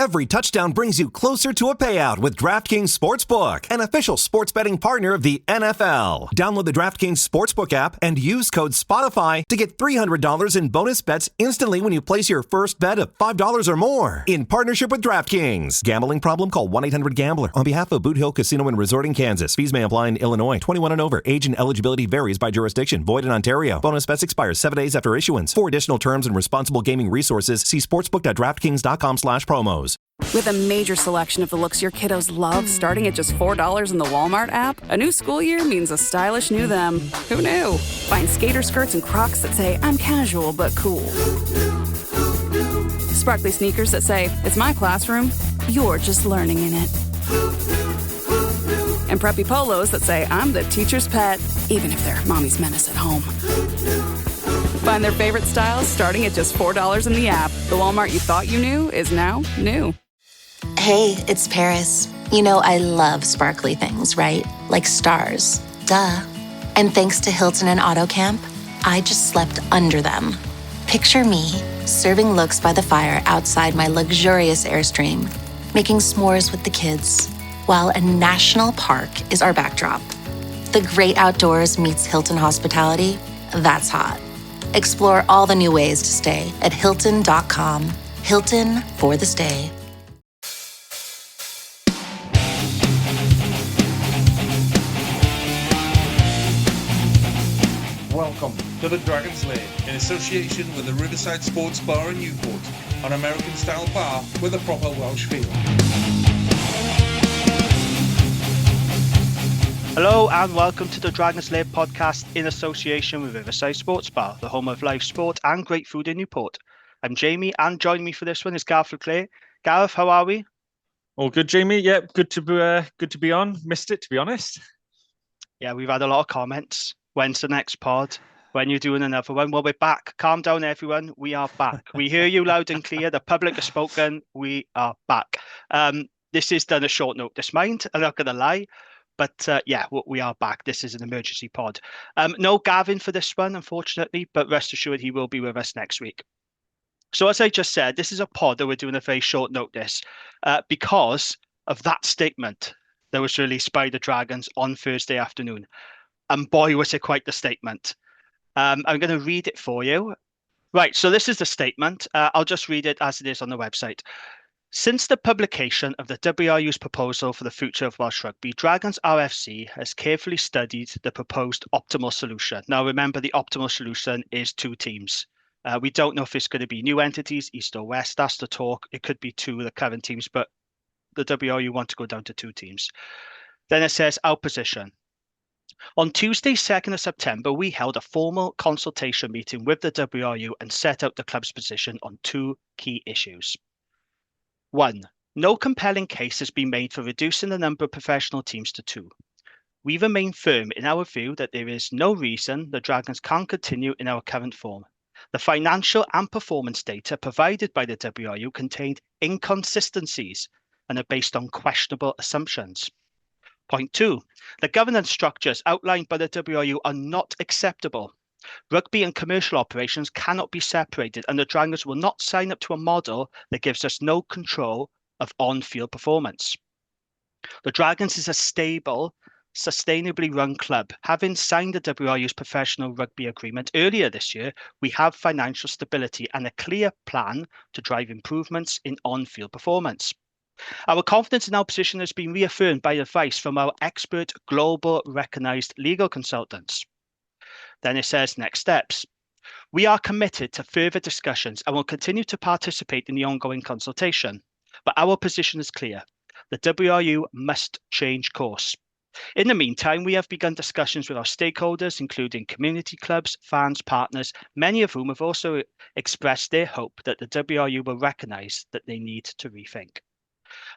Every touchdown brings you closer to a payout with DraftKings Sportsbook, an official sports betting partner of the NFL. Download the DraftKings Sportsbook app and use code SPOTIFY to get $300 in bonus bets instantly when you place your first bet of $5 or more. In partnership with DraftKings. Gambling problem? Call 1-800-GAMBLER. On behalf of Boot Hill Casino and Resort in Kansas. Fees may apply in Illinois. 21 and over. Age and eligibility varies by jurisdiction. Void in Ontario. Bonus bets expire 7 days after issuance. For additional terms and responsible gaming resources, see sportsbook.draftkings.com/promos. With a major selection of the looks your kiddos love, starting at just $4 in the Walmart app, a new school year means a stylish new them. Who knew? Find skater skirts and Crocs that say, I'm casual but cool. Sparkly sneakers that say, it's my classroom, you're just learning in it. And preppy polos that say, I'm the teacher's pet, even if they're mommy's menace at home. Find their favorite styles starting at just $4 in the app. The Walmart you thought you knew is now new. Hey, it's Paris. You know I love sparkly things, right? Like stars. Duh. And thanks to Hilton and AutoCamp, I just slept under them. Picture me serving looks by the fire outside my luxurious Airstream, making s'mores with the kids, while a national park is our backdrop. The great outdoors meets Hilton hospitality. That's hot. Explore all the new ways to stay at Hilton.com. Hilton for the stay. Welcome to the Dragon's Lair in association with the Riverside Sports Bar in Newport, an American-style bar with a proper Welsh feel. Hello and welcome to the Dragon's Lair podcast in association with Riverside Sports Bar, the home of live sport and great food in Newport. I'm Jamie and joining me for this one is Gareth Clay. Gareth, how are we? All good, Jamie. Yeah, good to be on. Missed it, to be honest. Yeah, we've had a lot of comments. When's the next pod? When you're doing another one? Well, we're back. Calm down, everyone. We are back. We hear you loud and clear. The public has spoken. We are back. This is done a short notice, mind. I'm not going to lie. But yeah, we are back. This is an emergency pod. No Gavin for this one, unfortunately, but rest assured he will be with us next week. So as I just said, this is a pod that we're doing a very short notice because of that statement that was released by the Dragons on Thursday afternoon. And boy, was it quite the statement. I'm going to read it for you. Right, so this is the statement. I'll just read it as it is on the website. Since the publication of the WRU's proposal for the future of Welsh rugby, Dragons RFC has carefully studied the proposed optimal solution. Now, remember, the optimal solution is 2 teams. We don't know if it's going to be new entities, East or West. That's the talk. It could be 2 of the current teams, but the WRU want to go down to 2 teams. Then it says our position. On Tuesday, 2nd of September, we held a formal consultation meeting with the WRU and set out the club's position on 2 key issues. 1. No compelling case has been made for reducing the number of professional teams to 2. We remain firm in our view that there is no reason the Dragons can't continue in our current form. The financial and performance data provided by the WRU contained inconsistencies and are based on questionable assumptions. Point 2, the governance structures outlined by the WRU are not acceptable. Rugby and commercial operations cannot be separated, and the Dragons will not sign up to a model that gives us no control of on-field performance. The Dragons is a stable, sustainably run club. Having signed the WRU's professional rugby agreement earlier this year, we have financial stability and a clear plan to drive improvements in on-field performance. Our confidence in our position has been reaffirmed by advice from our expert, global recognized legal consultants. Then it says next steps. We are committed to further discussions and will continue to participate in the ongoing consultation. But our position is clear. The WRU must change course. In the meantime, we have begun discussions with our stakeholders, including community clubs, fans, partners, many of whom have also expressed their hope that the WRU will recognize that they need to rethink.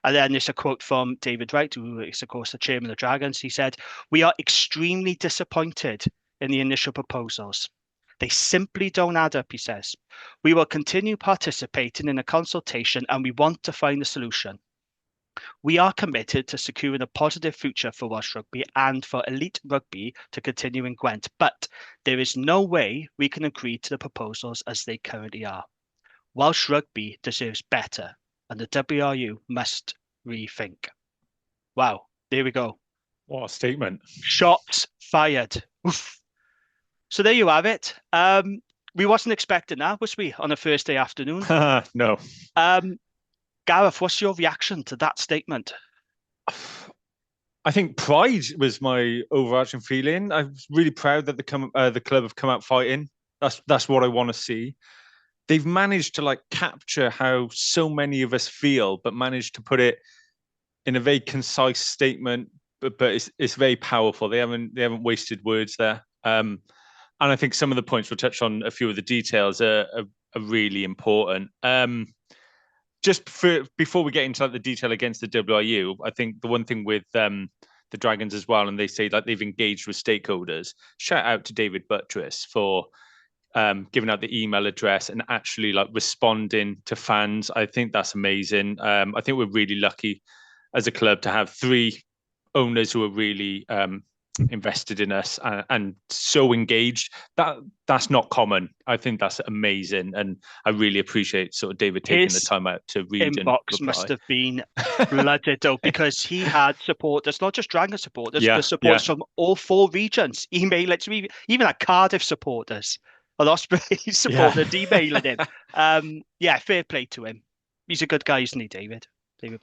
And then there's a quote from David Wright, who is, of course, the chairman of the Dragons. He said, "We are extremely disappointed in the initial proposals. They simply don't add up," he says. "We will continue participating in a consultation and we want to find a solution. We are committed to securing a positive future for Welsh rugby and for elite rugby to continue in Gwent, but there is no way we can agree to the proposals as they currently are. Welsh rugby deserves better. and the WRU must rethink. Wow, there we go. What a statement. Shots fired. Oof. So there you have it. We wasn't expecting that, was we, on a Thursday afternoon? No. Gareth, what's your reaction to that statement? I think pride was my overarching feeling. I was really proud that the club have come out fighting. That's what I want to see. They've managed to like capture how so many of us feel, but managed to put it in a very concise statement. But it's very powerful. They haven't wasted words there. And I think some of the points we'll touch on, a few of the details are really important. Before we get into like, the detail against the WRU, I think the one thing with the Dragons as well, and they say like they've engaged with stakeholders. Shout out to David Buttress for giving out the email address and actually like responding to fans. I think that's amazing. I think we're really lucky as a club to have 3 owners who are really invested in us and so engaged. That's not common. I think that's amazing, and I really appreciate sort of David taking the time out to read and reply. Inbox must have been flooded though, because he had supporters, not just Dragon supporters, but supporters from all 4 regions. Emailing to even like Cardiff supporters or Osprey supporters emailing him. Fair play to him. He's a good guy, isn't he, David?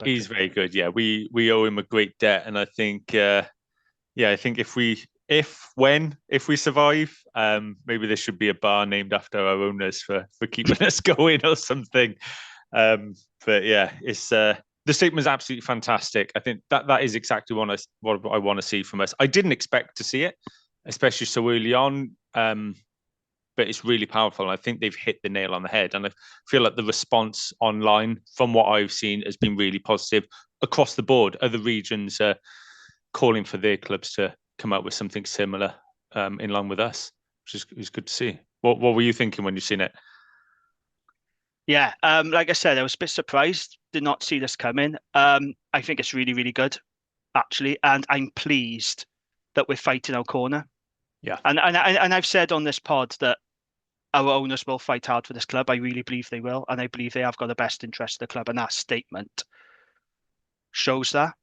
He's very good. Yeah, we owe him a great debt, and I think I think if we survive, maybe there should be a bar named after our owners for keeping us going or something. But yeah, it's the statement is absolutely fantastic. I think that is exactly what I want to see from us. I didn't expect to see it, especially so early on. But it's really powerful. And I think they've hit the nail on the head. And I feel like the response online from what I've seen has been really positive across the board. Other regions are calling for their clubs to come out with something similar in line with us, which is good to see. What were you thinking when you seen it? Yeah, like I said, I was a bit surprised. Did not see this coming. I think it's really, really good, actually. And I'm pleased that we're fighting our corner. Yeah. And I've said on this pod that our owners will fight hard for this club. I really believe they will. And I believe they have got the best interest of the club. And that statement shows that.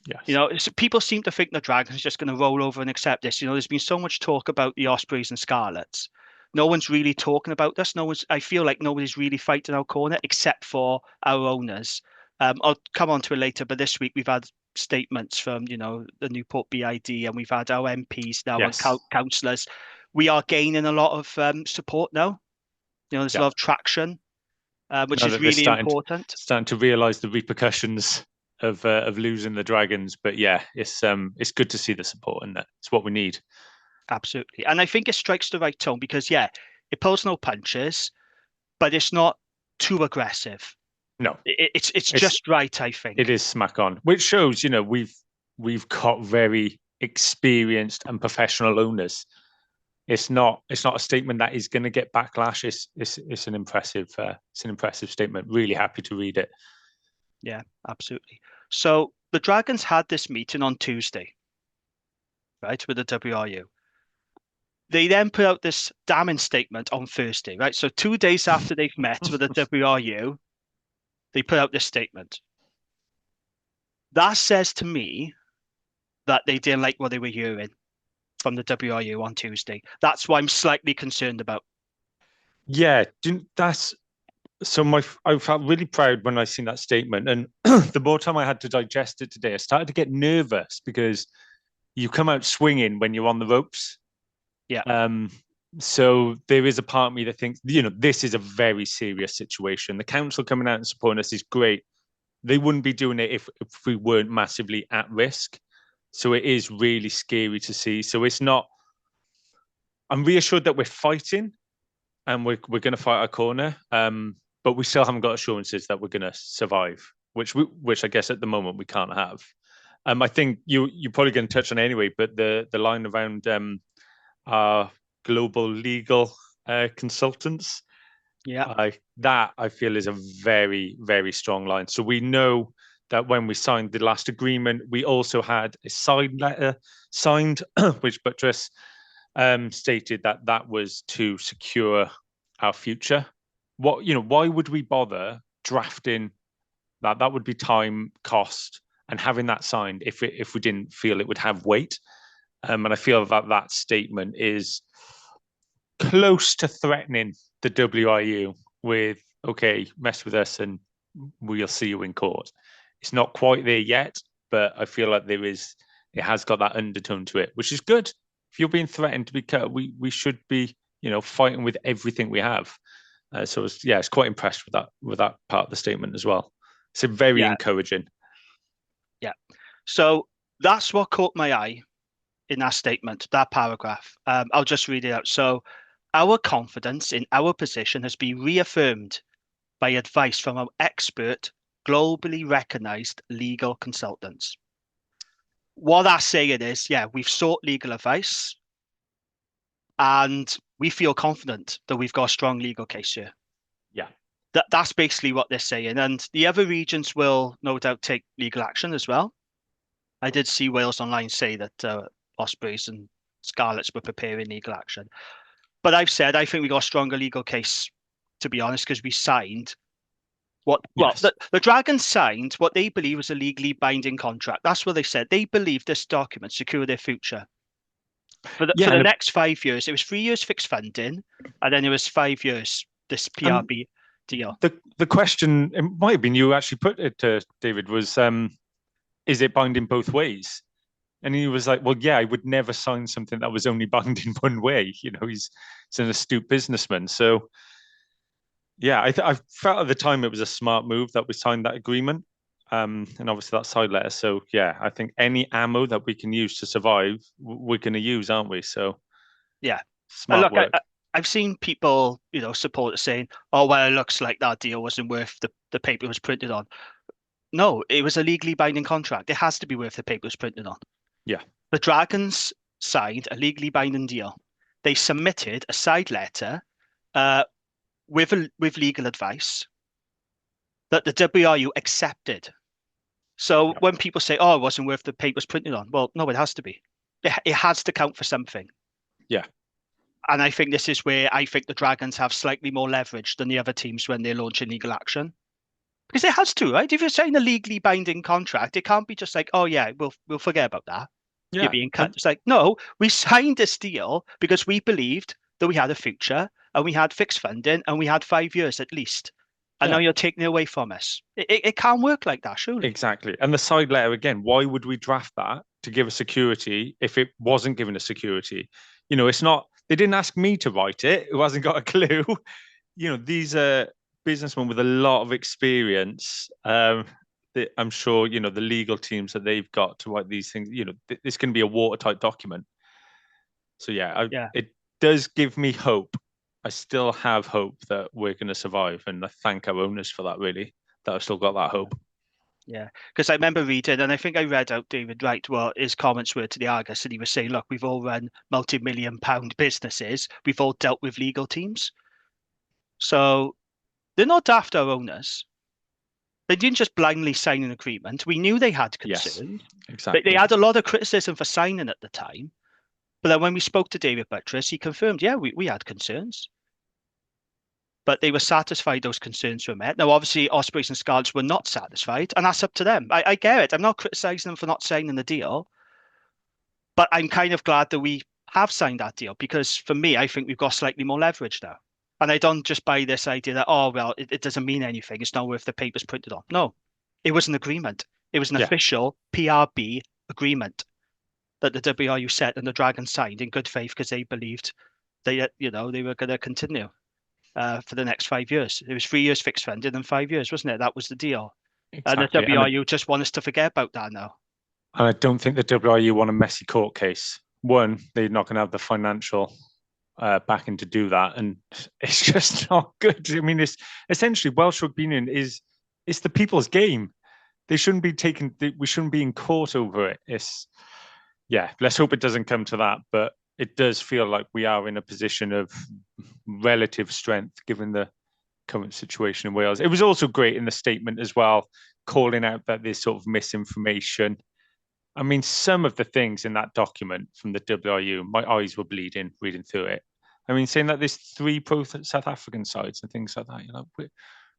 Yes. You know, people seem to think the Dragons are just going to roll over and accept this. You know, there's been so much talk about the Ospreys and Scarlets. No one's really talking about this. I feel like nobody's really fighting our corner except for our owners. I'll come on to it later, but this week we've had statements from, you know, the Newport BID, and we've had our MPs now and councillors. We are gaining a lot of support now. You know, there's a lot of traction, which is really important. Starting to realise the repercussions of losing the Dragons, but yeah, it's good to see the support, and it's what we need. Absolutely, and I think it strikes the right tone because it pulls no punches, but it's not too aggressive. No, it's just right. I think it is smack on, which shows, you know, we've got very experienced and professional owners. It's not a statement that is going to get backlash. It's an impressive statement. Really happy to read it. Yeah, absolutely. So the Dragons had this meeting on Tuesday, right, with the WRU. They then put out this damning statement on Thursday, right? So 2 days after they've met with the WRU, they put out this statement. That says to me that they didn't like what they were hearing from the WRU on Tuesday. That's what I'm slightly concerned about. Yeah, I felt really proud when I seen that statement, and the more time I had to digest it today, I started to get nervous because you come out swinging when you're on the ropes. Yeah. So there is a part of me that thinks, you know, this is a very serious situation. The council coming out and supporting us is great. They wouldn't be doing it if we weren't massively at risk. So it is really scary to see. So it's not. I'm reassured that we're fighting, and we're going to fight our corner. But we still haven't got assurances that we're going to survive, which I guess at the moment we can't have. I think you're probably going to touch on it anyway, but the line around our global legal consultants, that I feel is a very, very strong line. So we know that when we signed the last agreement, we also had a side letter signed, which Buttress stated that was to secure our future. Why would we bother drafting That would be time, cost, and having that signed if we didn't feel it would have weight. And I feel that statement is close to threatening the WRU with, okay, mess with us and we'll see you in court. It's not quite there yet, but I feel like it has got that undertone to it, which is good. If you're being threatened to be cut, we should be, fighting with everything we have. So it's quite impressed with that part of the statement as well. It's very encouraging. Yeah. So that's what caught my eye in that statement, that paragraph. I'll just read it out. So, our confidence in our position has been reaffirmed by advice from our expert, globally recognized legal consultants. What that's saying is, we've sought legal advice and we feel confident that we've got a strong legal case here. Yeah. That's basically what they're saying. And the other regions will no doubt take legal action as well. I did see Wales Online say that Ospreys and Scarlets were preparing legal action. But I think we got a stronger legal case, to be honest, because we signed the Dragons signed what they believe was a legally binding contract. That's what they said. They believe this document secure their future. For the next 5 years, it was 3 years fixed funding, and then it was 5 years, this PRB deal. The question, it might have been you actually put it to David, was, is it binding both ways? And he was like, well, I would never sign something that was only binding one way. He's an astute businessman. So, I felt at the time it was a smart move that we signed that agreement. And obviously that side letter. So, I think any ammo that we can use to survive, we're going to use, aren't we? So, smart work. I've seen people, supporters saying, oh, well, it looks like that deal wasn't worth the paper it was printed on. No, it was a legally binding contract. It has to be worth the paper it was printed on. Yeah. The Dragons signed a legally binding deal. They submitted a side letter with legal advice that the WRU accepted. So when people say, oh, it wasn't worth the paper it was printed on, well, no, it has to be. It has to count for something. Yeah. And I think this is where I think the Dragons have slightly more leverage than the other teams when they're launching legal action. Because it has to, right? If you're saying a legally binding contract, it can't be just like, oh, yeah, we'll forget about that. Yeah. You're being cut. It's like, no, we signed this deal because we believed that we had a future and we had fixed funding and we had 5 years at least. And now you're taking it away from us. It can't work like that, surely. Exactly. And the side letter, again, why would we draft that to give a security if it wasn't given a security? It's not, they didn't ask me to write it, who hasn't got a clue. These are businessmen with a lot of experience. I'm sure, the legal teams that they've got to write these things, this can be a watertight document. So, it does give me hope. I still have hope that we're going to survive. And I thank our owners for that, really, that I've still got that hope. Yeah, because I remember reading, and I think I read out David Wright, well, his comments were to the Argus, and he was saying, look, we've all run multi-million-pound businesses. We've all dealt with legal teams. So they're not daft, our owners. They didn't just blindly sign an agreement. We knew they had concerns. Yes, exactly. They had a lot of criticism for signing at the time. But then when we spoke to David Buttress, he confirmed, we had concerns. But they were satisfied those concerns were met. Now, obviously, Ospreys and Scarlets were not satisfied, and that's up to them. I get it. I'm not criticising them for not signing the deal. But I'm kind of glad that we have signed that deal because, for me, I think we've got slightly more leverage now. And I don't just buy this idea that, oh, well, it doesn't mean anything. It's not worth the papers printed on. No, it was an agreement. It was an official PRB agreement that the WRU set and the Dragons signed in good faith because they believed they were going to continue for the next 5 years. It was 3 years fixed funding and 5 years, wasn't it? That was the deal. Exactly. And the WRU just want us to forget about that now. And I don't think the WRU want a messy court case. One, they're not going to have the financial backing to do that, and it's just not good. I mean, it's essentially Welsh Rugby Union it's the people's game. They shouldn't be we shouldn't be in court over it. Let's hope it doesn't come to that, but it does feel like we are in a position of relative strength given the current situation in Wales. It was also great in the statement as well, calling out that there's sort of misinformation. I mean, some of the things in that document from the WRU, my eyes were bleeding reading through it. I mean, saying that there's 3 pro-South African sides and things like that.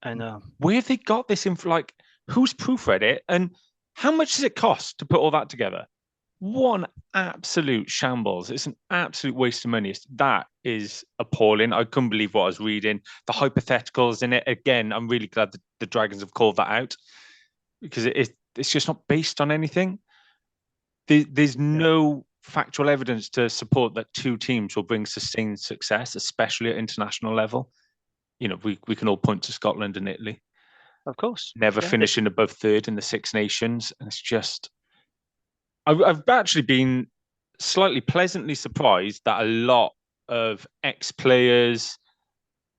I know. Where have they got this info? Like, Who's proofread it? And how much does it cost to put all that together? One absolute shambles. It's an absolute waste of money. That is appalling. I couldn't believe what I was reading. The hypotheticals in it. Again, I'm really glad that the Dragons have called that out because it's just not based on anything. There's no factual evidence to support that two teams will bring sustained success, especially at international level. We can all point to Scotland and Italy. Of course. Never finishing above third in the Six Nations. And it's just, I've actually been slightly pleasantly surprised that a lot of ex-players,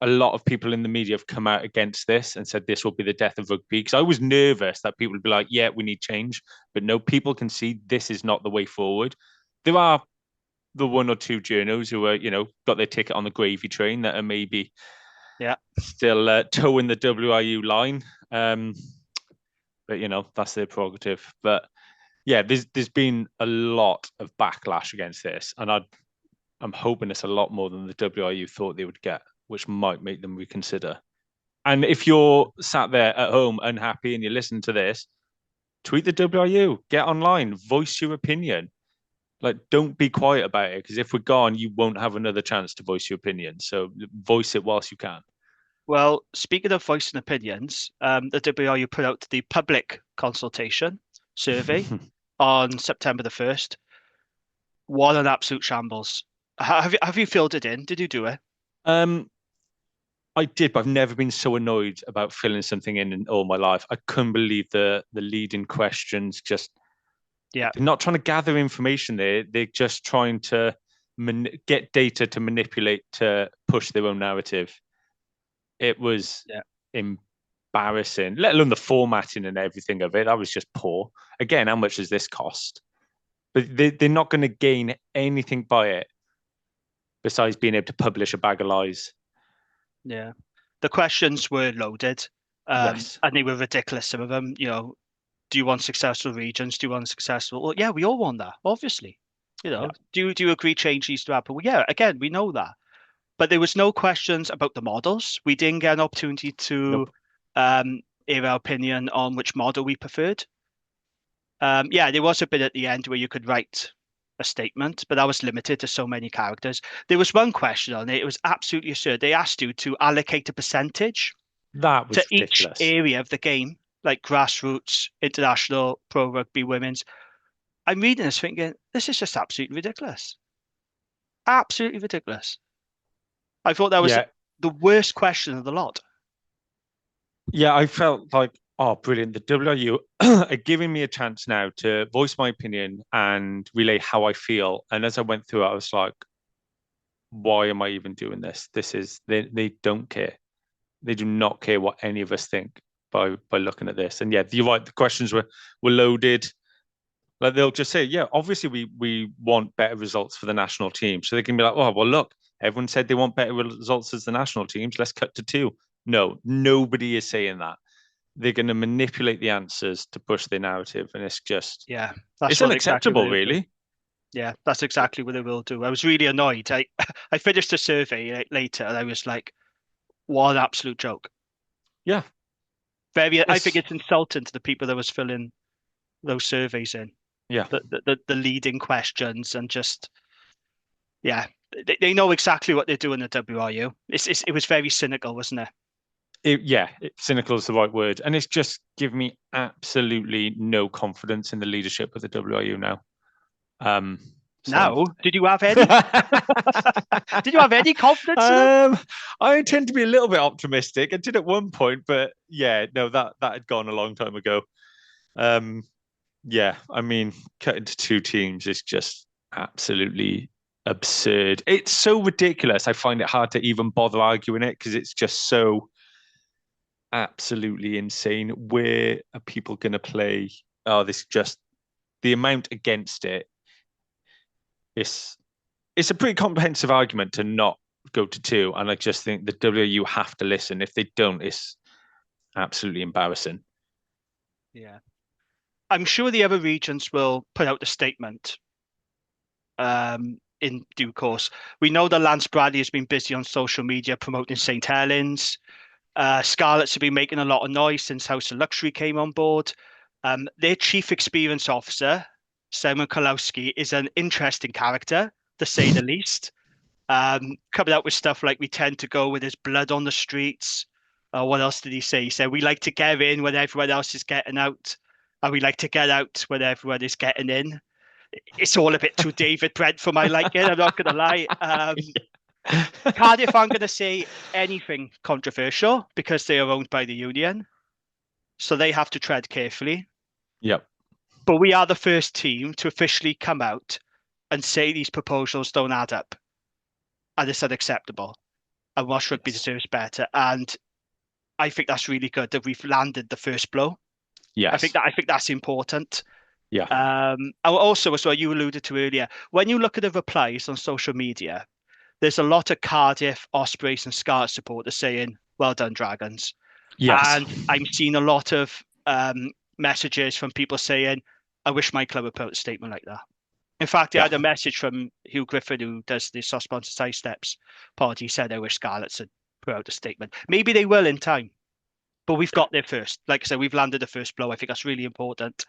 a lot of people in the media have come out against this and said this will be the death of rugby. Because I was nervous that people would be like, yeah, we need change. But no, people can see this is not the way forward. There are the one or two journos who are, got their ticket on the gravy train that are maybe still towing the WIU line. But, that's their prerogative. But yeah, there's been a lot of backlash against this. And I'm hoping it's a lot more than the WIU thought they would get, which might make them reconsider. And if you're sat there at home unhappy and you listen to this, tweet the WIU, get online, voice your opinion. Like, don't be quiet about it, because if we're gone, you won't have another chance to voice your opinion. So voice it whilst you can. Well, speaking of voicing opinions, the WIU put out the public consultation survey on September the 1st. What an absolute shambles. Have you filled it in? Did you do it? I did, but I've never been so annoyed about filling something in all my life. I couldn't believe the leading questions. Just they're not trying to gather information there. They're just trying to get data to manipulate to push their own narrative. It was embarrassing, let alone the formatting and everything of it. That was just poor. Again, how much does this cost? But they're not going to gain anything by it besides being able to publish a bag of lies. Yeah. The questions were loaded, and they were ridiculous, some of them. Do you want successful regions? Do you want successful? Well, yeah, we all want that, obviously. Do you agree change needs to happen? Well, yeah, again, we know that. But there was no questions about the models. We didn't get an opportunity to air our opinion on which model we preferred. There was a bit at the end where you could write a statement, but that was limited to so many characters. There was one question on it. It was absolutely absurd. They asked you to allocate a percentage to each ridiculous. area of the game, like grassroots, international, pro rugby, women's. I'm reading this thinking, this is just absolutely ridiculous. Absolutely ridiculous. I thought that was the worst question of the lot. Yeah, I felt like, oh, brilliant. The WIU are giving me a chance now to voice my opinion and relay how I feel. And as I went through it, I was like, why am I even doing this? They don't care. They do not care what any of us think by looking at this. And yeah, you're right. The questions were loaded. Like, they'll just say, yeah, obviously we want better results for the national team. So they can be like, oh, well, look, everyone said they want better results as the national teams. Let's cut to 2. No, nobody is saying that. They're going to manipulate the answers to push their narrative. And it's just, it's unacceptable, really. Yeah, that's exactly what they will do. I was really annoyed. I finished the survey later and I was like, what an absolute joke. Yeah. I think it's insulting to the people that was filling those surveys in. Yeah. The leading questions and just, they know exactly what they're doing at WRU. It was very cynical, wasn't it? Cynical is the right word. And it's just given me absolutely no confidence in the leadership of the WRU now. No, did you have any? Did you have any confidence in them? I tend to be a little bit optimistic. I did at one point, but that had gone a long time ago. I mean, cutting to 2 teams is just absolutely absurd. It's so ridiculous. I find it hard to even bother arguing it because it's just so absolutely insane. Where are people going to play? Oh, this just the amount against it. It's a pretty comprehensive argument to not go to 2, and I just think the WU have to listen. If they don't, it's absolutely embarrassing. Yeah, I'm sure the other regions will put out a statement in due course. We know that Lance Bradley has been busy on social media promoting St. Helens. Scarlets have been making a lot of noise since House of Luxury came on board. Their chief experience officer, Simon Kolowski, is an interesting character, to say the least. Coming out with stuff like we tend to go with his blood on the streets. What else did he say? He said we like to get in when everyone else is getting out, and we like to get out when everyone is getting in. It's all a bit too David Brent for my liking. I'm not going to lie. Cardiff aren't going to say anything controversial because they are owned by the union, so they have to tread carefully. Yep. But we are the first team to officially come out and say these proposals don't add up and it's unacceptable. And Welsh Rugby deserves better. And I think that's really good that we've landed the first blow. Yes. I think that's important. Yeah. And also, as well, you alluded to earlier, when you look at the replies on social media, there's a lot of Cardiff, Ospreys, and Scarlet supporters saying, "Well done, Dragons." Yes. And I'm seeing a lot of messages from people saying, "I wish my club would put out a statement like that." In fact, I had a message from Hugh Griffin, who does the Soft Sponsor Side Steps pod. He said, "I wish Scarlets had put out a statement." Maybe they will in time, but we've got there first. Like I said, we've landed the first blow. I think that's really important.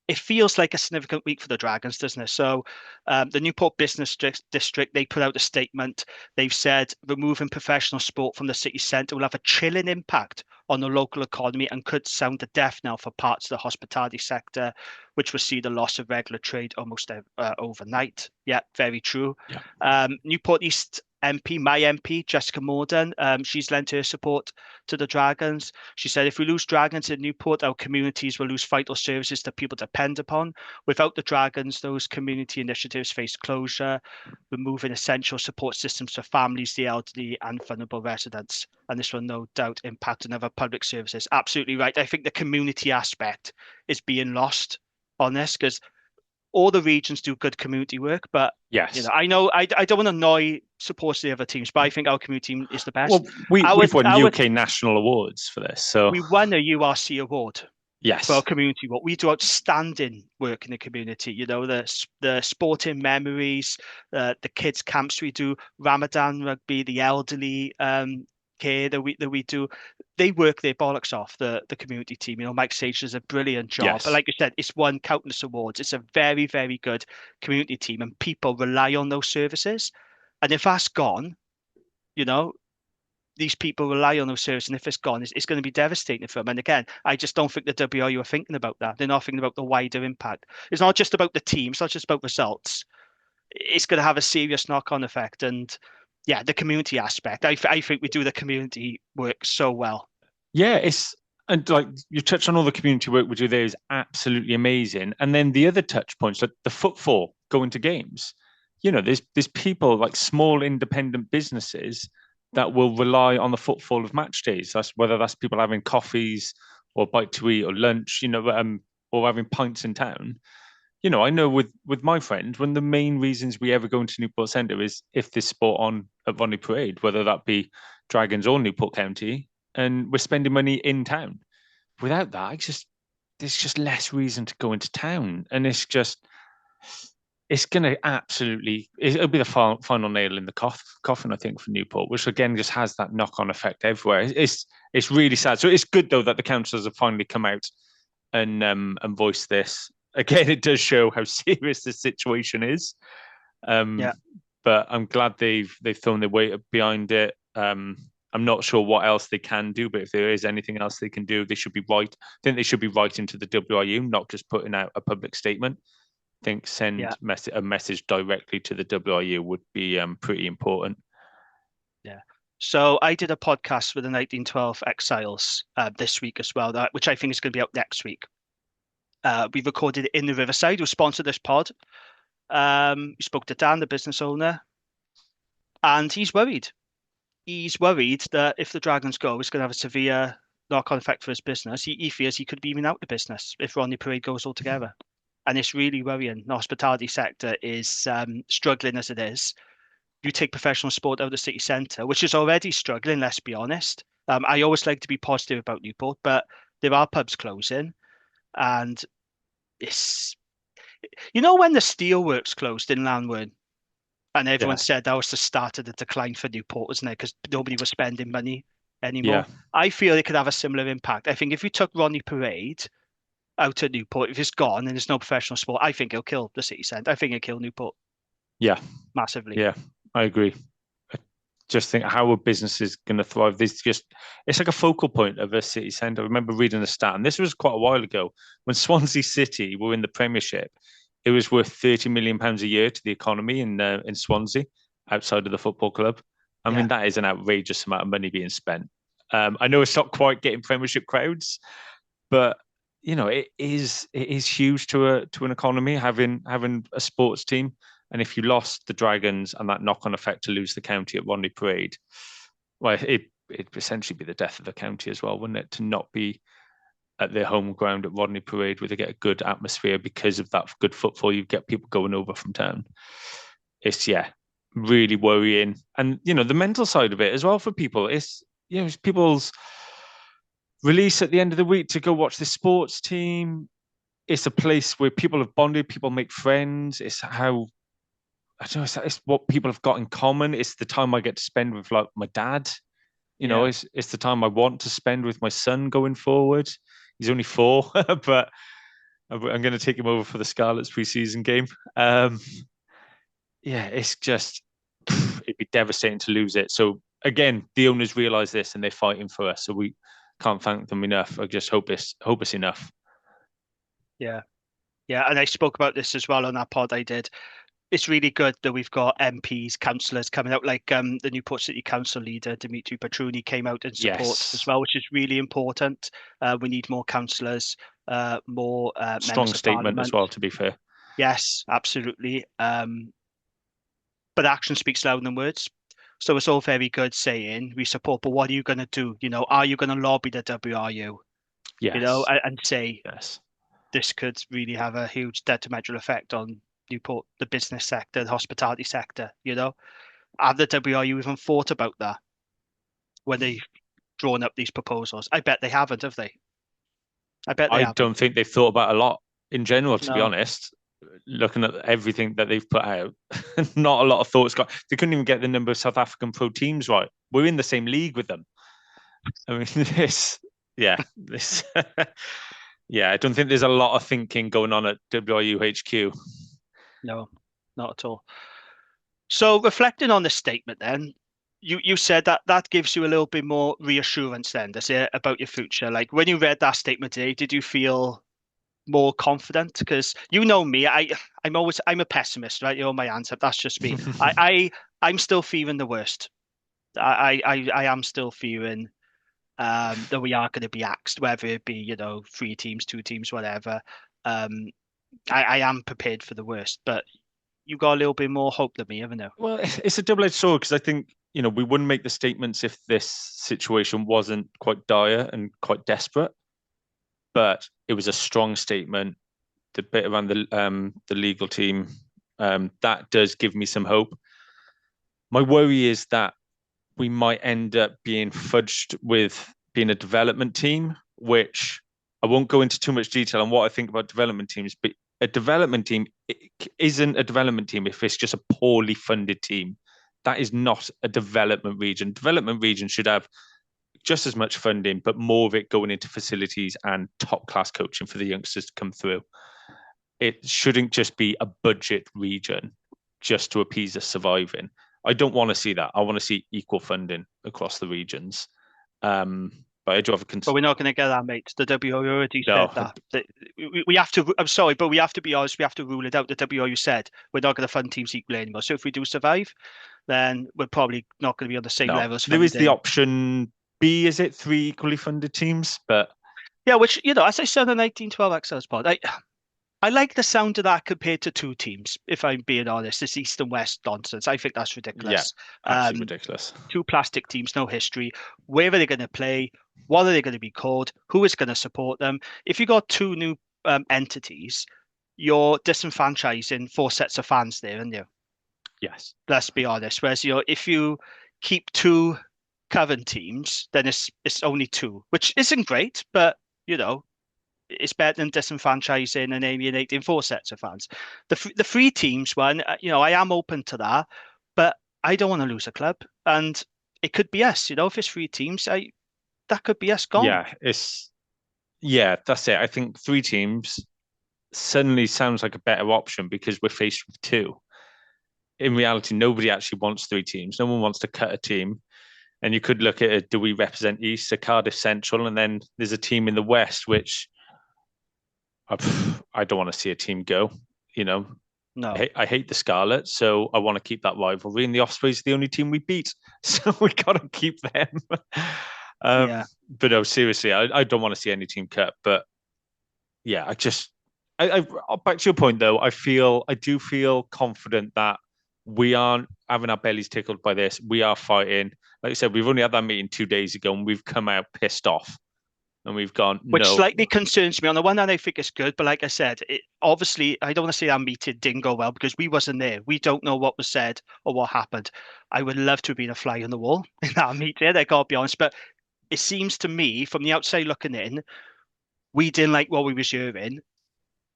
It feels like a significant week for the Dragons, doesn't it? So the Newport Business District, they put out a statement. They've said removing professional sport from the city centre will have a chilling impact on the local economy and could sound the death knell for parts of the hospitality sector, which will see the loss of regular trade almost overnight. Yeah, very true. Yeah. Newport East MP, my MP, Jessica Morden, she's lent her support to the Dragons. She said, if we lose Dragons in Newport, our communities will lose vital services that people depend upon. Without the Dragons, those community initiatives face closure, removing essential support systems for families, the elderly, and vulnerable residents. And this will no doubt impact on other public services. Absolutely right. I think the community aspect is being lost on this because all the regions do good community work, but yes, I know I don't want to annoy supporters of the other teams, but I think our community team is the best. Well, we've won UK national awards for this, so we won a URC award. Yes, for our community work. We do outstanding work in the community. The sporting memories, the kids camps we do, Ramadan rugby, the elderly care that we do. They work their bollocks off, the community team. Mike Sage does a brilliant job. Yes. But like I said, it's won countless awards. It's a very, very good community team, and people rely on those services. And if that's gone, these people rely on those services, and if it's gone, it's going to be devastating for them. And again, I just don't think the WRU are thinking about that. They're not thinking about the wider impact. It's not just about the team. It's not just about results. It's going to have a serious knock-on effect. And yeah, the community aspect. I think we do the community work so well. Yeah, and like you touched on, all the community work we do there is absolutely amazing. And then the other touch points, like the footfall going to games. There's people like small independent businesses that will rely on the footfall of match days. Whether that's people having coffees or bite to eat or lunch, or having pints in town. I know with my friend, one of the main reasons we ever go into Newport Centre is if there's sport on at Ronnie Parade, whether that be Dragons or Newport County, and we're spending money in town. Without that, there's just less reason to go into town. And it's going to it'll be the final nail in the coffin, I think, for Newport, which again just has that knock-on effect everywhere. It's really sad. So it's good though that the councillors have finally come out and voiced this. Again, it does show how serious this situation is. But I'm glad they've thrown their weight behind it. I'm not sure what else they can do, but if there is anything else they can do, they should be right. I think they should be writing to the WRU, not just putting out a public statement. I think send a message directly to the WRU would be pretty important. Yeah. So I did a podcast with the 1912 Exiles this week as well, which I think is going to be out next week. We recorded it in the Riverside, who sponsored this pod. We spoke to Dan, the business owner, and he's worried. He's worried that if the Dragons go, it's going to have a severe knock-on effect for his business. He fears he could be even out the business if Ronnie Parade goes altogether. And it's really worrying. The hospitality sector is struggling as it is. You take professional sport out of the city centre, which is already struggling, let's be honest. I always like to be positive about Newport, but there are pubs closing. And it's... when the steelworks closed in Llanwern, And everyone Yeah. said that was the start of the decline for Newport, wasn't it? Because nobody was spending money anymore. Yeah. I feel it could have a similar impact. I think if you took Ronnie Parade out at Newport, if it's gone and there's no professional sport, I think it'll kill the city centre. I think it'll kill Newport Yeah. massively. Yeah. I agree. I just think how a business is going to thrive. It's like a focal point of a city centre. I remember reading a stat, and this was quite a while ago, when Swansea City were in the Premiership. It was worth £30 million a year to the economy in Swansea, outside of the football club. I mean, that is an outrageous amount of money being spent. I know it's not quite getting Premiership crowds, but it is huge to an economy having a sports team. And if you lost the Dragons and that knock-on effect to lose the county at Rodney Parade, well, it'd essentially be the death of the county as well, wouldn't it? To not be at their home ground at Rodney Parade, where they get a good atmosphere because of that good football. You get people going over from town. It's really worrying, and the mental side of it as well for people. It's it's people's release at the end of the week to go watch this sports team. It's a place where people have bonded, people make friends. It's how I don't know. It's what people have got in common. It's the time I get to spend with like my dad. It's the time I want to spend with my son going forward. He's only 4, but I'm going to take him over for the Scarlets pre-season game. It's just, it'd be devastating to lose it. So again, the owners realise this and they're fighting for us. So we can't thank them enough. I just hope it's enough. Yeah. And I spoke about this as well on that pod I did. It's really good that we've got MPs, councillors coming out, like the Newport City Council leader, Dimitri Petruni, came out in support as well, which is really important. We need more councillors, more strong members of statement Parliament as well, to be fair. Yes, absolutely. But action speaks louder than words. So it's all very good saying we support, but what are you going to do? Are you going to lobby the WRU? Yes. And say yes, this could really have a huge detrimental effect on Newport, the business sector, the hospitality sector. Have the WRU even thought about that when they've drawn up these proposals? I bet they haven't, have they? I don't think they've thought about a lot in general, to be No. honest. Looking at everything that they've put out, not a lot of thoughts got. They couldn't even get the number of South African pro teams right. We're in the same league with them. I mean, I don't think there's a lot of thinking going on at WRUHQ. No, not at all. So reflecting on the statement then, you said that gives you a little bit more reassurance then, does it, about your future? Like when you read that statement today, did you feel more confident? Because you know me, I'm a pessimist, right? You're my answer. That's just me. I'm still fearing the worst. I am still fearing that we are going to be axed, whether it be 3 teams, 2 teams, whatever. I am prepared for the worst, but you got a little bit more hope than me, haven't you? Well, it's a double-edged sword, because I think we wouldn't make the statements if this situation wasn't quite dire and quite desperate. But it was a strong statement. The bit around the legal team, that does give me some hope. My worry is that we might end up being fudged with being a development team, which I won't go into too much detail on what I think about development teams, but a development team isn't a development team if it's just a poorly funded team. That is not a development region. Development region should have just as much funding, but more of it going into facilities and top class coaching for the youngsters to come through. It shouldn't just be a budget region just to appease us surviving. I don't want to see that. I want to see equal funding across the regions. But I do have a concern. But we're not going to get that, mate. The WRU already said that. We have to. I'm sorry, but we have to be honest. We have to rule it out. The WRU said we're not going to fund teams equally anymore. So if we do survive, then we're probably not going to be on the same level as there is the option B, is it 3 equally funded teams? But yeah, which as I said on 1912 XL's pod, I like the sound of that compared to 2 teams. If I'm being honest, this East and West nonsense. I think that's ridiculous. Yeah, absolutely ridiculous. 2 plastic teams, no history. Where are they going to play? What are they going to be called? Who is going to support them? If you got 2 new entities, you're disenfranchising 4 sets of fans there, aren't you? Yes. Let's be honest. Whereas if you keep 2 current teams, then it's only 2, which isn't great, but it's better than disenfranchising and alienating 4 sets of fans. The 3 teams one, I am open to that, I don't want to lose a club, and it could be us. If it's 3 teams, that could be us gone. That's it. I think 3 teams suddenly sounds like a better option because we're faced with 2. In reality, nobody actually wants 3 teams. No one wants to cut a team. And you could look at it, do we represent East, a Cardiff Central, and then there's a team in the West, which I don't want to see a team go. No. I hate the Scarlets, so I want to keep that rivalry. And the Ospreys are the only team we beat, so we got to keep them. Yeah. But no, seriously, I don't want to see any team cut. But yeah, I back to your point though. I do feel confident that we aren't having our bellies tickled by this. We are fighting. Like I said, we've only had that meeting 2 days ago, and we've come out pissed off. And we've gone, Which no. slightly concerns me. On the one hand, I think it's good, but like I said, obviously, I don't want to say our meeting didn't go well because we wasn't there. We don't know what was said or what happened. I would love to have been a fly on the wall in that meeting, I gotta be honest. But it seems to me, from the outside looking in, we didn't like what we was hearing,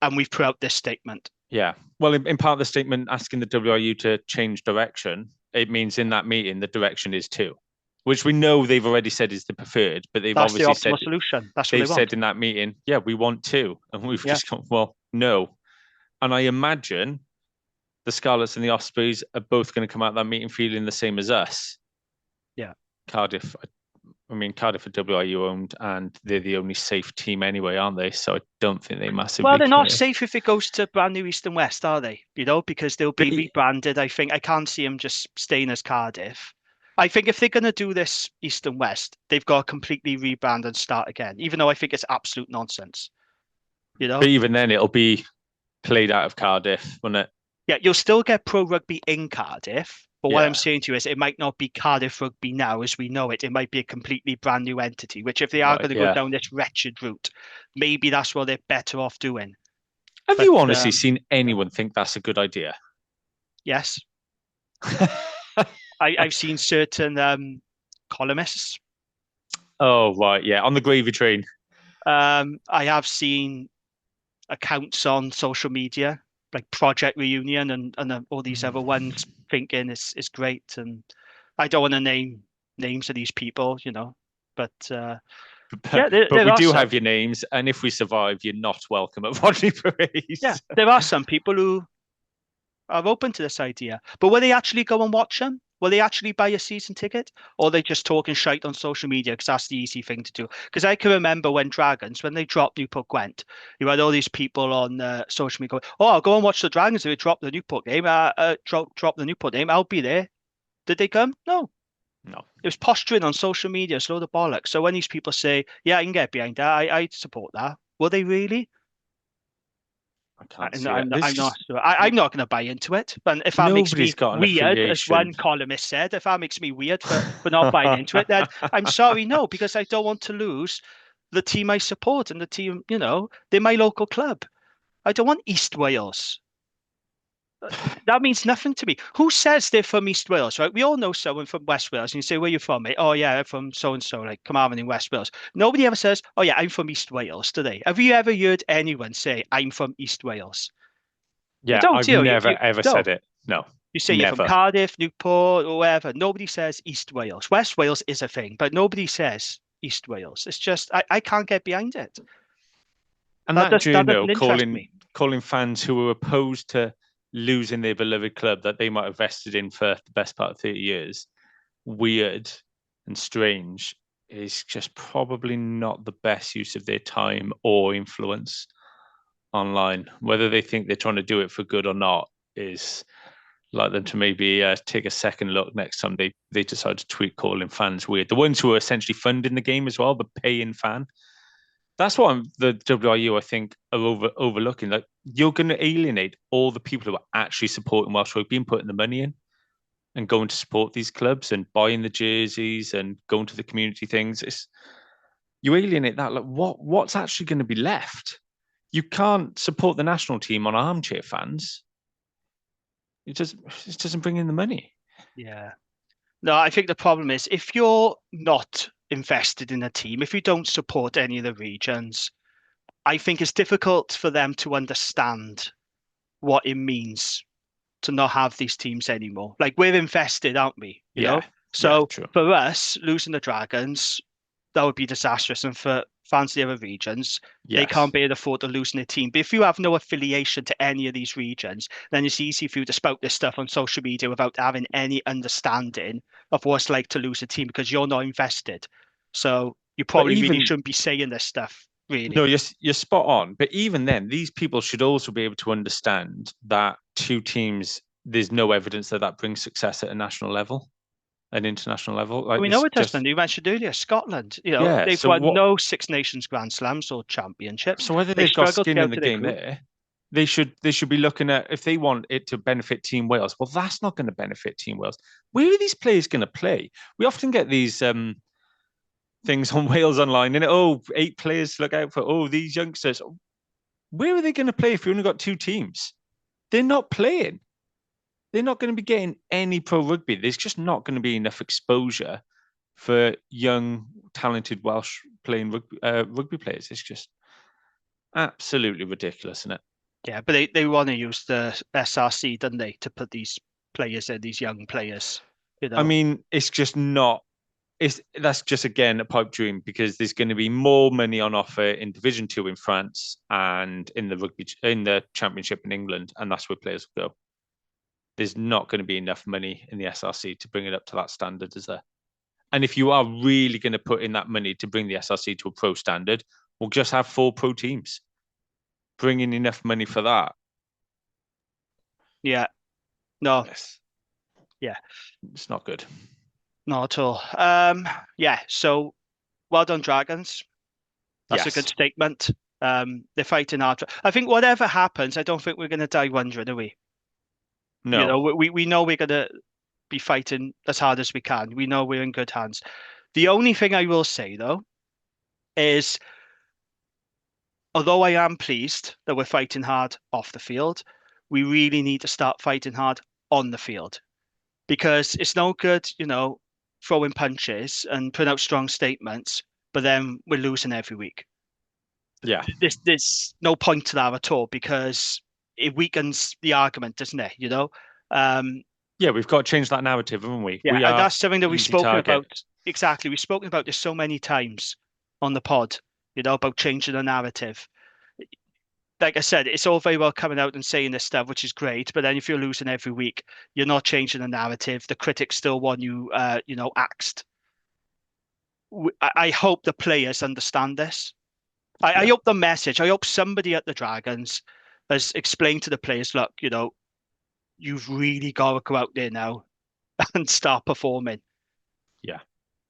and we've put out this statement. Yeah. Well, in part of the statement asking the WRU to change direction, it means in that meeting, the direction is 2. Which we know they've already said is the preferred, but they've obviously said solution. That's what they've said in that meeting, yeah, we want 2. And we've just gone, well, no. And I imagine the Scarlets and the Ospreys are both going to come out of that meeting feeling the same as us. Yeah. Cardiff are WRU owned, and they're the only safe team anyway, aren't they? So I don't think they massively. Well, they're not safe if it goes to brand new East and West, are they? Because they'll be rebranded. I think I can't see them just staying as Cardiff. I think if they're going to do this East and West, they've got to completely rebrand and start again, even though I think it's absolute nonsense. But even then, it'll be played out of Cardiff, won't it? Yeah, you'll still get pro rugby in Cardiff. But what I'm saying to you is it might not be Cardiff Rugby now as we know it. It might be a completely brand new entity, which if they are going to go down this wretched route, maybe that's what they're better off doing. Have you honestly seen anyone think that's a good idea? Yes. I've seen certain columnists. Oh, right. Yeah. On the gravy train. I have seen accounts on social media, like Project Reunion and all these other ones thinking it's great. And I don't want to name names of these people, but we do have your names. And if we survive, you're not welcome at Rodney Parade. Yeah, there are some people who are open to this idea. But will they actually go and watch them? Will they actually buy a season ticket? Or are they just talking shite on social media? Because that's the easy thing to do. Because I can remember when they dropped Newport Gwent, you had all these people on social media going, oh, I'll go and watch the Dragons if they drop the Newport game. Drop the Newport game. I'll be there. Did they come? No. It was posturing on social media. It's a load of bollocks. So when these people say, yeah, I can get behind that, I support that. Will they really? I'm not going to buy into it. But if that makes me weird, as one columnist said, if that makes me weird for not buying into it, then I'm sorry, no, because I don't want to lose the team I support and the team, they're my local club. I don't want East Wales. That means nothing to me. Who says they're from East Wales, right? We all know someone from West Wales. And you say, where are you from, mate? Oh, yeah, I'm from so-and-so, like Carmarthen in West Wales. Nobody ever says, oh, yeah, I'm from East Wales, do they? Have you ever heard anyone say, I'm from East Wales? Yeah, I've never, ever said it. No. You say you're from Cardiff, Newport, or wherever. Nobody says East Wales. West Wales is a thing, but nobody says East Wales. It's just, I can't get behind it. And that journal calling fans who are opposed to losing their beloved club that they might have vested in for the best part of 30 years, weird and strange, is just probably not the best use of their time or influence online. Whether they think they're trying to do it for good or not is like them to maybe take a second look next time they decide to tweet calling fans weird. The ones who are essentially funding the game as well, the paying fan. That's what the WRU, I think, are overlooking. Like, you're going to alienate all the people who are actually supporting Welsh rugby and putting the money in and going to support these clubs and buying the jerseys and going to the community things. You alienate that. Like, what's actually going to be left? You can't support the national team on armchair fans. It doesn't bring in the money. Yeah. No, I think the problem is if you're not invested in a team, if you don't support any of the regions, I think it's difficult for them to understand what it means to not have these teams anymore. Like, we're invested, aren't we? You know? Yeah, So true. for us, losing the Dragons, that would be disastrous. And for fans of the other regions, they can't bear the thought of losing a team. But if you have no affiliation to any of these regions, then it's easy for you to spout this stuff on social media without having any understanding of what it's like to lose a team because you're not invested. So you probably really shouldn't be saying this stuff, really. No, you're spot on. But even then, these people should also be able to understand that two teams, there's no evidence that brings success at a national level, an international level. Like, we know it doesn't. You mentioned earlier, Scotland. You know, they've won no Six Nations Grand Slams or championships. So whether they've got skin in the game there, they should be looking at, if they want it to benefit Team Wales. Well, that's not going to benefit Team Wales. Where are these players going to play? We often get these things on Wales Online, and 8 players to look out for. These youngsters. Where are they going to play if you only got 2 teams? They're not playing. They're not going to be getting any pro rugby. There's just not going to be enough exposure for young, talented Welsh playing rugby players. It's just absolutely ridiculous, isn't it? Yeah, but they want to use the SRC, don't they, to put these players in, these young players. You know? I mean, it's just not. That's just, again, a pipe dream, because there's going to be more money on offer in Division 2 in France and in the Championship in England, and that's where players will go. There's not going to be enough money in the SRC to bring it up to that standard, is there? And if you are really going to put in that money to bring the SRC to a pro standard, we'll just have 4 pro teams. Bring in enough money for that. Yeah. No. Yes. Yeah. It's not good. Not at all. Yeah. So, well done, Dragons. That's a good statement. They're fighting hard. I think whatever happens, I don't think we're going to die wondering, are we? No. You know, we know we're going to be fighting as hard as we can. We know we're in good hands. The only thing I will say, though, is although I am pleased that we're fighting hard off the field, we really need to start fighting hard on the field, because it's no good, you know, throwing punches and putting out strong statements, but then we're losing every week. Yeah. There's no point to that at all, because it weakens the argument, doesn't it? You know? Yeah, we've got to change that narrative, haven't we? Yeah, and that's something that we've spoken about. Exactly. We've spoken about this so many times on the pod, you know, about changing the narrative. Like I said, it's all very well coming out and saying this stuff, which is great. But then if you're losing every week, you're not changing the narrative. The critics still want you, you know, axed. I hope the players understand this. I hope the message, I hope somebody at the Dragons has explained to the players, look, you know, you've really got to go out there now and start performing. Yeah.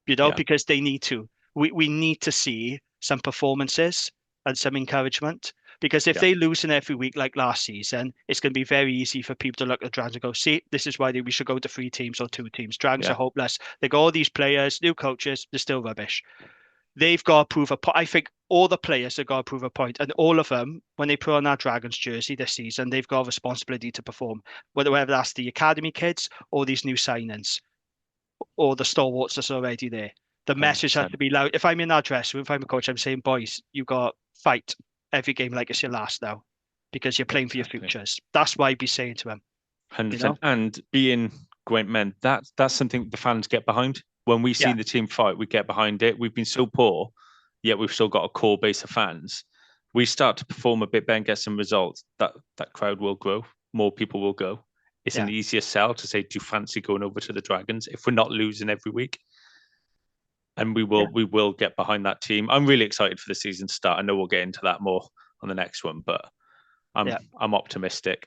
You know, because they need to. We need to see some performances and some encouragement. Because if they lose in every week like last season, it's going to be very easy for people to look at the Dragons and go, see, this is why we should go to 3 teams or 2 teams. Dragons are hopeless. They got all these players, new coaches, they're still rubbish. They've got to prove a point. I think all the players have got to prove a point. And all of them, when they put on that Dragons jersey this season, they've got a responsibility to perform. Whether that's the academy kids or these new signings or the stalwarts that's already there. The message has to be loud. If I'm in that dressing room, if I'm a coach, I'm saying, boys, you got to fight every game like it's your last now, because you're playing for your futures. That's why I'd be saying to him. 100%. You know? And being great men, that's something the fans get behind. When we see the team fight, we get behind it. We've been so poor, yet we've still got a core base of fans. We start to perform a bit better and get some results, that crowd will grow. More people will go. It's an easier sell to say, do you fancy going over to the Dragons if we're not losing every week? And we will get behind that team. I'm really excited for the season to start. I know we'll get into that more on the next one, but I'm optimistic.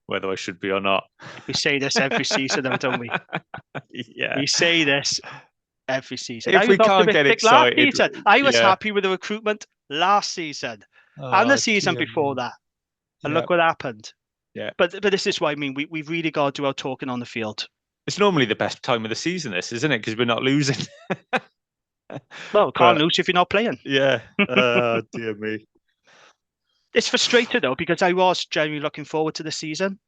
Whether I should be or not. We say this every season, though, don't we? Yeah. We say this every season. If we can't get excited. I was happy with the recruitment last season and the season before that. And look what happened. Yeah. But this is what I mean. We've really got to do our talking on the field. It's normally the best time of the season, this, isn't it? Because we're not losing. Well, can't lose if you're not playing. Yeah. Oh, dear me. It's frustrating, though, because I was genuinely looking forward to the season.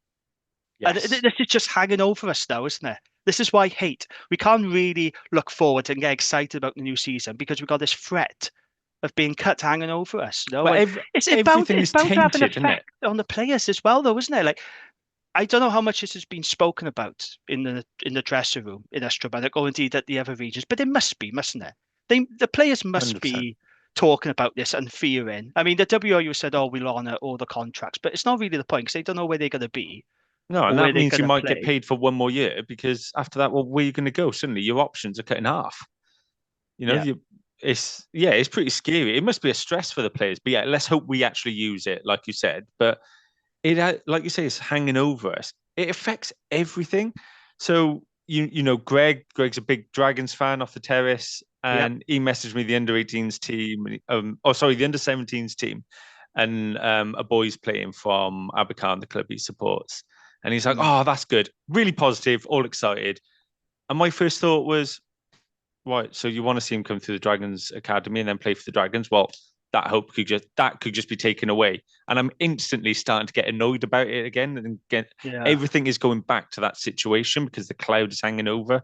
Yes. And this is just hanging over us now, isn't it? This is why I hate. We can't really look forward and get excited about the new season because we've got this threat of being cut hanging over us. You know? But it's bound to have an effect on the players as well, though, isn't it? Like, I don't know how much this has been spoken about in the dressing room in Ystrad or indeed at the other regions, but it must be, mustn't it? The players must 100%. be talking about this and fearing. I mean, the WRU said, "Oh, we'll honour all the contracts," but it's not really the point because they don't know where they're going to be No, or and where that they're means going you to might get play. paid for one more year because after that, well, where are you going to go? Suddenly your options are cut in half. You know, Yeah, it's pretty scary. It must be a stress for the players. But yeah, let's hope we actually use it, like you said. But like you say, it's hanging over us. It affects everything. So Greg's a big Dragons fan off the terrace, yeah. and he messaged me the under-18s team, the under-17s team, and a boy's playing from Abercarn, the club he supports, and he's like, Mm. "Oh, that's good, really positive, all excited." And my first thought was, right, so you want to see him come through the Dragons Academy and then play for the Dragons? Well, that could just be taken away. And I'm instantly starting to get annoyed about it again. And again, Yeah, everything is going back to that situation because the cloud is hanging over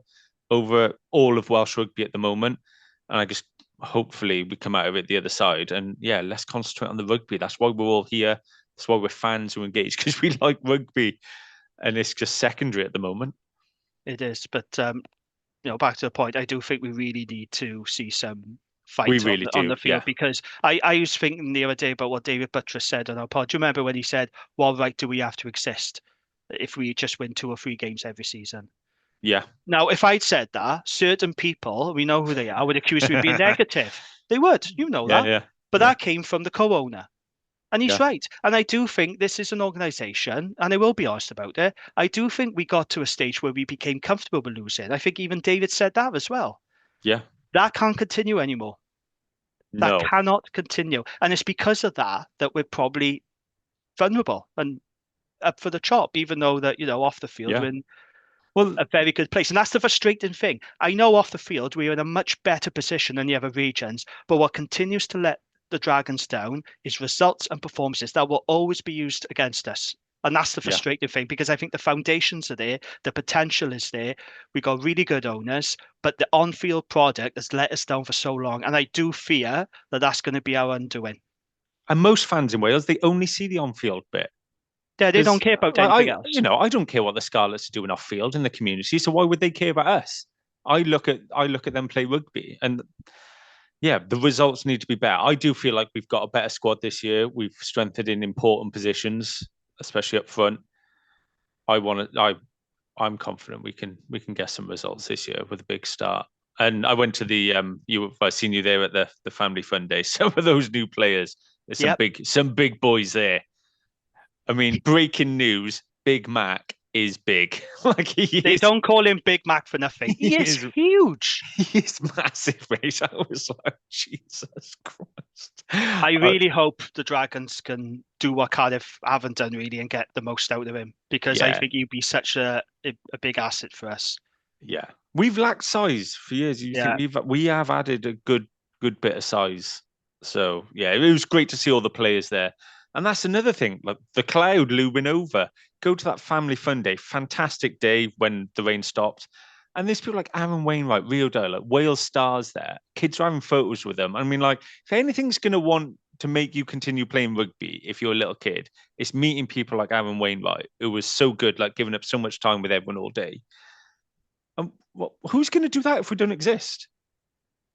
all of Welsh rugby at the moment. And I just hopefully we come out of it the other side. And yeah, let's concentrate on the rugby. That's why we're all here. That's why we're fans who engage because we like rugby. And it's just secondary at the moment. it is. But back to the point, I do think we really need to see some We fight really on do. the field Yeah. because I was thinking the other day about what David Buttress said on our pod. Do you remember when he said, "What right do we have to exist if we just win 2 or 3 games every season?" Yeah. Now, if I'd said that, certain people, we know who they are, would accuse me of being negative. They would, you know Yeah. that. Yeah. But Yeah. that came from the co-owner. And he's Yeah. right. And I do think this is an organization, and I will be honest about it. I do think we got to a stage where we became comfortable with losing. I think even David said that as well. Yeah. That can't continue anymore. That No. cannot continue. And it's because of that we're probably vulnerable and up for the chop, even though that, off the field, Yeah. we're in Well, a very good place. And that's the frustrating thing. I know off the field, we're in a much better position than the other regions, but what continues to let the Dragons down is results and performances that will always be used against us. And that's the yeah. frustrating thing because I think the foundations are there, the potential is there. We got really good owners, but the on-field product has let us down for so long. And I do fear that that's going to be our undoing. And most fans in Wales, they only see the on-field bit Yeah, they don't because, care about like, anything else. I don't care what the Scarlets are doing off-field in the community. So why would they care about us? I look at them play rugby, and yeah, the results need to be better. I do feel like we've got a better squad this year. We've strengthened in important positions, especially up front. I'm confident we can get some results this year with a big start. And I went to I seen you there at the family fun day. Some of those new players, there's Yep. some big boys there. I mean, breaking news: Big Mac is big. Like They don't call him Big Mac for nothing. He is huge. he is massive, mate. I was like, Jesus Christ. I really hope the Dragons can do what Cardiff haven't done really and get the most out of him because I Yeah, think he'd be such a big asset for us. yeah. We've lacked size for years. You Yeah. think we have added a good bit of size. So yeah, it was great to see all the players there. And that's another thing, like the cloud looming over. Go to that family fun day, fantastic day when the rain stopped. And there's people like Aaron Wainwright, Rio Dola, Wales stars there. Kids are having photos with them. I mean, like, if anything's going to want to make you continue playing rugby, if you're a little kid, it's meeting people like Aaron Wainwright, who was so good, like giving up so much time with everyone all day. And who's going to do that if we don't exist?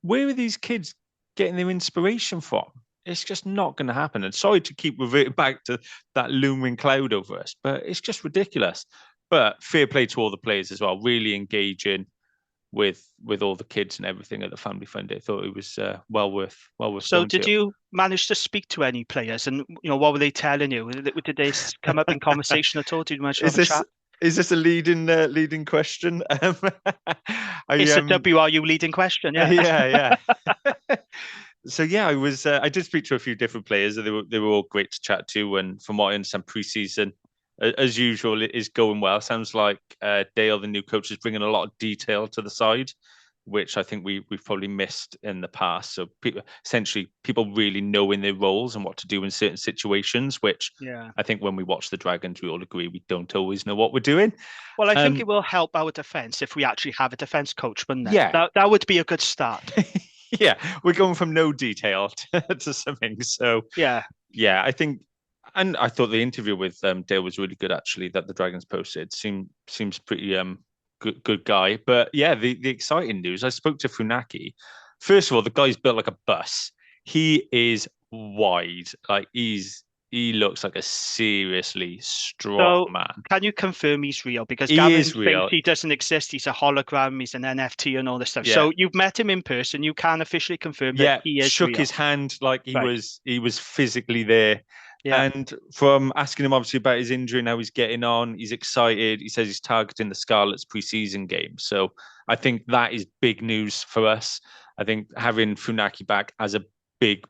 Where are these kids getting their inspiration from? It's just not going to happen. And sorry to keep reverting back to that looming cloud over us, but it's just ridiculous. But fair play to all the players as well, really engaging with all the kids and everything at the family fun day. I thought it was well worth So going did to. you manage to speak to any players and what were they telling you? Did they come up in conversation at all? Did you manage to have a chat? Is this a leading question? It's a WRU leading question, yeah. Yeah. So yeah, I did speak to a few different players. They were all great to chat to, and from what I understand, pre-season, as usual, it is going well. Sounds like Dale, the new coach, is bringing a lot of detail to the side, which I think we've probably missed in the past. So people really knowing their roles and what to do in certain situations, which Yeah. I think when we watch the Dragons, we all agree we don't always know what we're doing. Well, I think it will help our defence if we actually have a defence coach, wouldn't it? Yeah. That would be a good start. Yeah, we're going from no detail to something. So Yeah. yeah, I think And I thought the interview with Dale was really good, actually, that the Dragons posted. Seems pretty good guy. But yeah, the exciting news. I spoke to Funaki. First of all, the guy's built like a bus. He is wide. Like he looks like a seriously strong So, man. can you confirm he's real? Because He Gavin is thinks real. he doesn't exist. He's a hologram. He's an NFT and all this stuff. Yeah. So, you've met him in person. You can officially confirm that Yeah, he is shook real. his hand like Right. he was physically there. Yeah. And from asking him obviously about his injury and how he's getting on, he's excited. He says he's targeting the Scarlets preseason game. So I think that is big news for us. I think having Funaki back as a big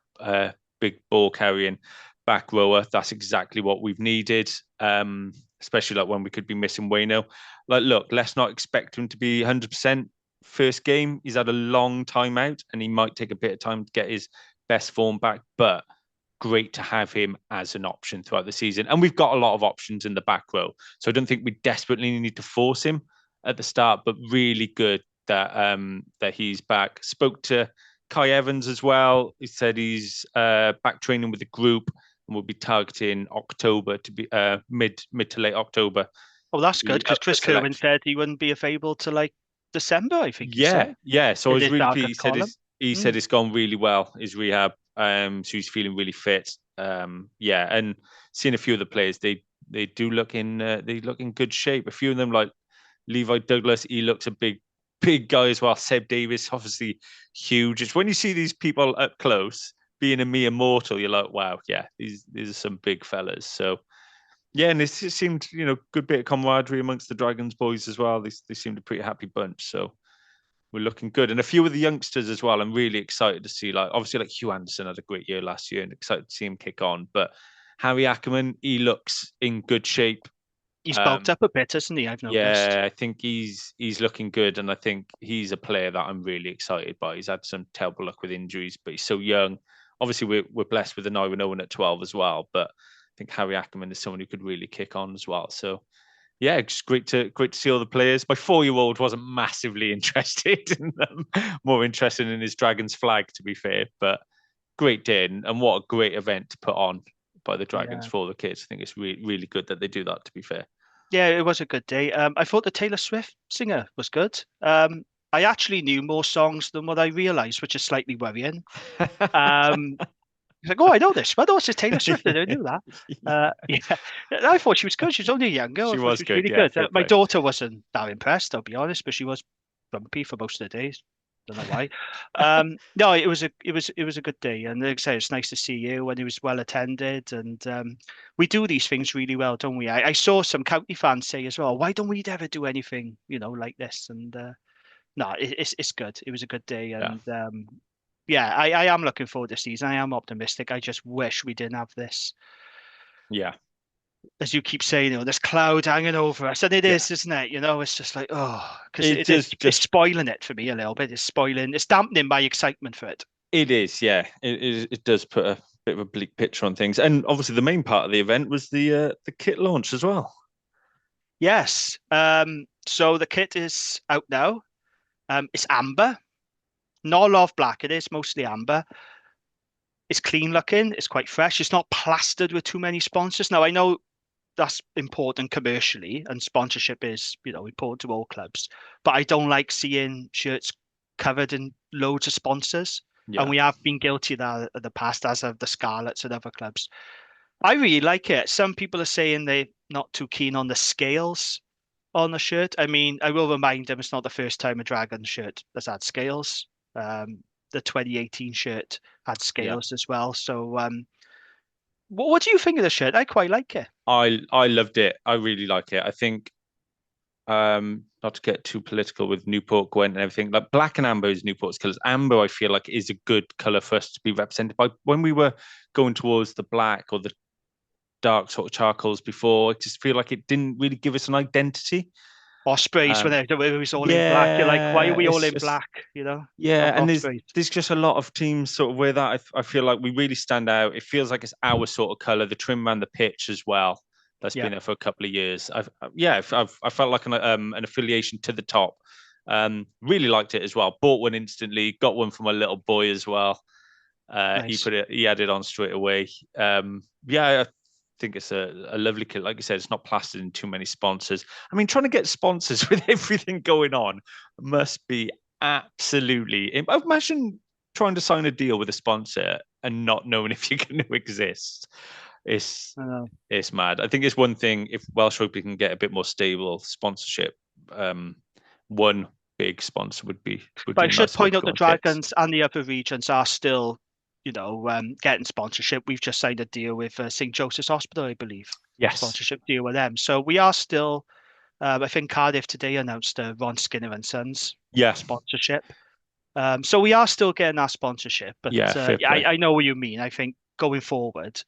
big ball carrying back rower, that's exactly what we've needed. Especially like when we could be missing Wayno. Like, look, let's not expect him to be 100% first game. He's had a long time out and he might take a bit of time to get his best form back, but great to have him as an option throughout the season. And we've got a lot of options in the back row. So I don't think we desperately need to force him at the start, but really good that he's back. Spoke to Kai Evans as well. He said he's back training with the group and will be targeting October to be mid to late October. Oh, that's good because Chris Kerwin selection. said he wouldn't be available to like December, I think he said. Yeah. So I was really pleased. He said Mm. it's gone really well, his rehab. So he's feeling really fit. Yeah, and seeing a few of the players, they look in good shape. A few of them, like Levi Douglas, he looks a big guy as well. Seb Davis, obviously huge. It's when you see these people up close, being a mere mortal, you're like, wow, yeah, these are some big fellas. So yeah, and it seemed, good bit of camaraderie amongst the Dragons boys as well. They seemed a pretty happy bunch. So we're looking good. And a few of the youngsters as well, I'm really excited to see. Like, obviously, like Hugh Anderson had a great year last year and excited to see him kick on. But Harry Ackerman, he looks in good shape. He's bulked up a bit, hasn't he? I've noticed. Yeah, I think he's looking good. And I think he's a player that I'm really excited by. He's had some terrible luck with injuries, but he's so young. Obviously, we're blessed with an Ivan Owen at 12 as well. But I think Harry Ackerman is someone who could really kick on as well. So yeah, it's great to see all the players. My 4-year-old wasn't massively interested in them, more interested in his Dragons flag, to be fair. But great day, and what a great event to put on by the Dragons for the kids. I think it's really, really good that they do that, to be fair. Yeah, it was a good day. I thought the Taylor Swift singer was good. I actually knew more songs than what I realised, which is slightly worrying. He's like, oh, I know this. But it's Taylor Swift. I didn't know that. Yeah, I thought she was good. She was only a young girl. She I thought was she was good, really yeah, good. My daughter wasn't that impressed, I'll be honest, but she was grumpy for most of the days. Don't know why. No, it was a good day, and like I say, it's nice to see you, and it was well attended, and we do these things really well, don't we? I saw some county fans say as well, why don't we ever do anything, like this? And no, it's good. It was a good day, and yeah, I am looking forward to the season. I am optimistic. I just wish we didn't have this. Yeah. As you keep saying, this cloud hanging over us, and it is, isn't it? It's just like, because it's spoiling it for me a little bit. It's dampening my excitement for it. It is, yeah. It does put a bit of a bleak picture on things, and obviously the main part of the event was the kit launch as well. Yes. So the kit is out now. It's amber. Not a lot of black. It is mostly amber. It's clean looking. It's quite fresh. It's not plastered with too many sponsors. Now, I know that's important commercially, and sponsorship is, important to all clubs. But I don't like seeing shirts covered in loads of sponsors. Yeah. And we have been guilty of that in the past, as have the Scarlets and other clubs. I really like it. Some people are saying they're not too keen on the scales on the shirt. I mean, I will remind them it's not the first time a Dragon shirt has had scales. The 2018 shirt had scales as well. So what do you think of the shirt? I quite like it. I loved it. I really like it. I think, not to get too political with Newport, Gwent and everything, like black and amber is Newport's colours. Amber, I feel like, is a good colour for us to be represented by. When we were going towards the black or the dark sort of charcoals before, I just feel like it didn't really give us an identity. Ospreys, when it was all in black, you're like, why are we all in black? Yeah, and there's just a lot of teams sort of where that I feel like we really stand out. It feels like it's our sort of colour. The trim around the pitch as well. That's been there for a couple of years. I felt like an affiliation to the top. Really liked it as well. Bought one instantly. Got one for my little boy as well. Nice. He had it on straight away. I think it's a lovely kit. Like you said, it's not plastered in too many sponsors. I mean, trying to get sponsors with everything going on must be absolutely. Imagine trying to sign a deal with a sponsor and not knowing if you're going to exist. It's mad. I think it's one thing if Welsh Rugby can get a bit more stable sponsorship. One big sponsor would be. But I should point out the Dragons and the other regions are still, getting sponsorship. We've just signed a deal with St. Joseph's Hospital, I believe. Yes. Sponsorship deal with them. So we are still. I think Cardiff today announced Ron Skinner and Sons sponsorship. So we are still getting our sponsorship. But I know what you mean. I think going forward,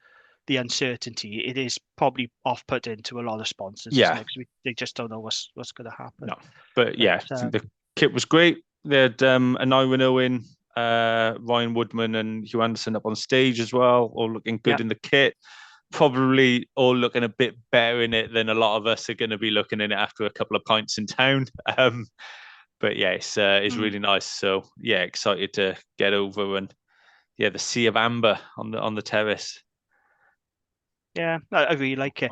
the uncertainty, it is probably off-putting to a lot of sponsors. Yeah. They just don't know what's going to happen. No. But I think the kit was great. They had Aneurin Owen, Ryan Woodman and Hugh Anderson up on stage as well, all looking good in the kit. Probably all looking a bit better in it than a lot of us are going to be looking in it after a couple of pints in town. But it's really nice. So excited to get over and the sea of amber on the terrace. Yeah, I really like it.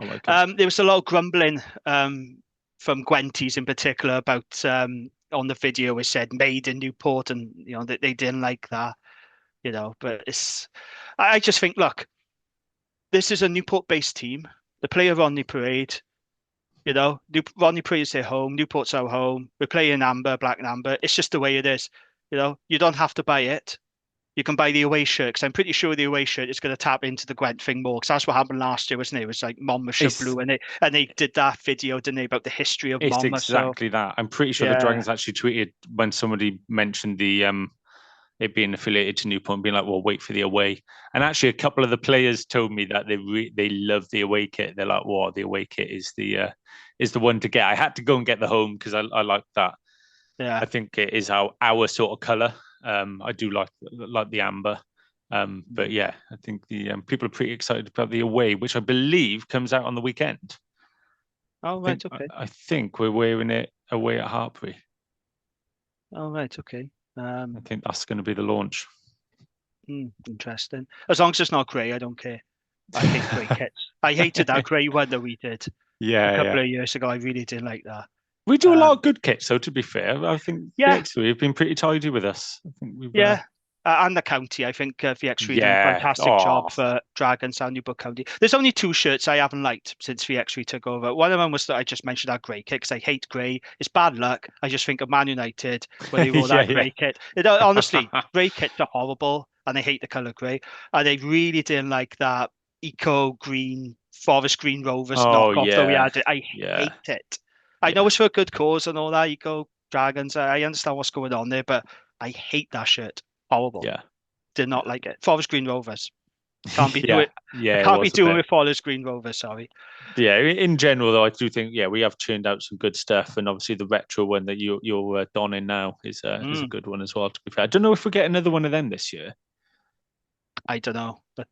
There was a lot of grumbling from Gwenties in particular about on the video it said made in Newport, and that they didn't like that. But I just think, look, this is a Newport-based team. They play a Rodney Parade. Rodney Parade is their home. Newport's our home. We're playing amber, black and amber. It's just the way it is. You don't have to buy it. You can buy the away shirt, because I'm pretty sure the away shirt is going to tap into the Gwent thing more, because that's what happened last year, wasn't it? It was like Monmouthshire blue, and they did that video, didn't they, about the history of Monmouth. It's exactly that. I'm pretty sure the Dragons actually tweeted when somebody mentioned the it being affiliated to Newport and being like, well, wait for the away. And actually, a couple of the players told me that they love the away kit. They're like, "Wow, the away kit is the one to get." I had to go and get the home because I like that. Yeah, I think it is our sort of colour. I do like the amber, but I think the people are pretty excited about the away, which I believe comes out on the weekend. Oh right, okay. I think we're wearing it away at Hartpury. Oh right, okay. I think that's going to be the launch. Interesting. As long as it's not grey, I don't care. I hate grey kits. I hated that grey one that we did. A couple of years ago. I really didn't like that. We do a lot of good kits, though, to be fair. I think VX3 have been pretty tidy with us. I think we've and the county. I think VX3 did a fantastic job for Dragons and Newport County. There's only two shirts I haven't liked since VX3 took over. One of them was that I just mentioned that grey kit, because I hate grey. It's bad luck. I just think of Man United when they wore that grey kit. Honestly, grey kits are horrible, and I hate the colour grey. And I really didn't like that eco green, forest green Rovers knockoff that we had. I hate it. I know it's for a good cause and all that. Eco Dragons. I understand what's going on there, but I hate that shirt. Horrible. Yeah. Did not like it. Forest Green Rovers. Can't be doing can't be doing with Forest Green Rovers, sorry. Yeah, in general though, I do think we have churned out some good stuff, and obviously the retro one that you're donning now is a good one as well, to be fair. I don't know if we get another one of them this year. I don't know. But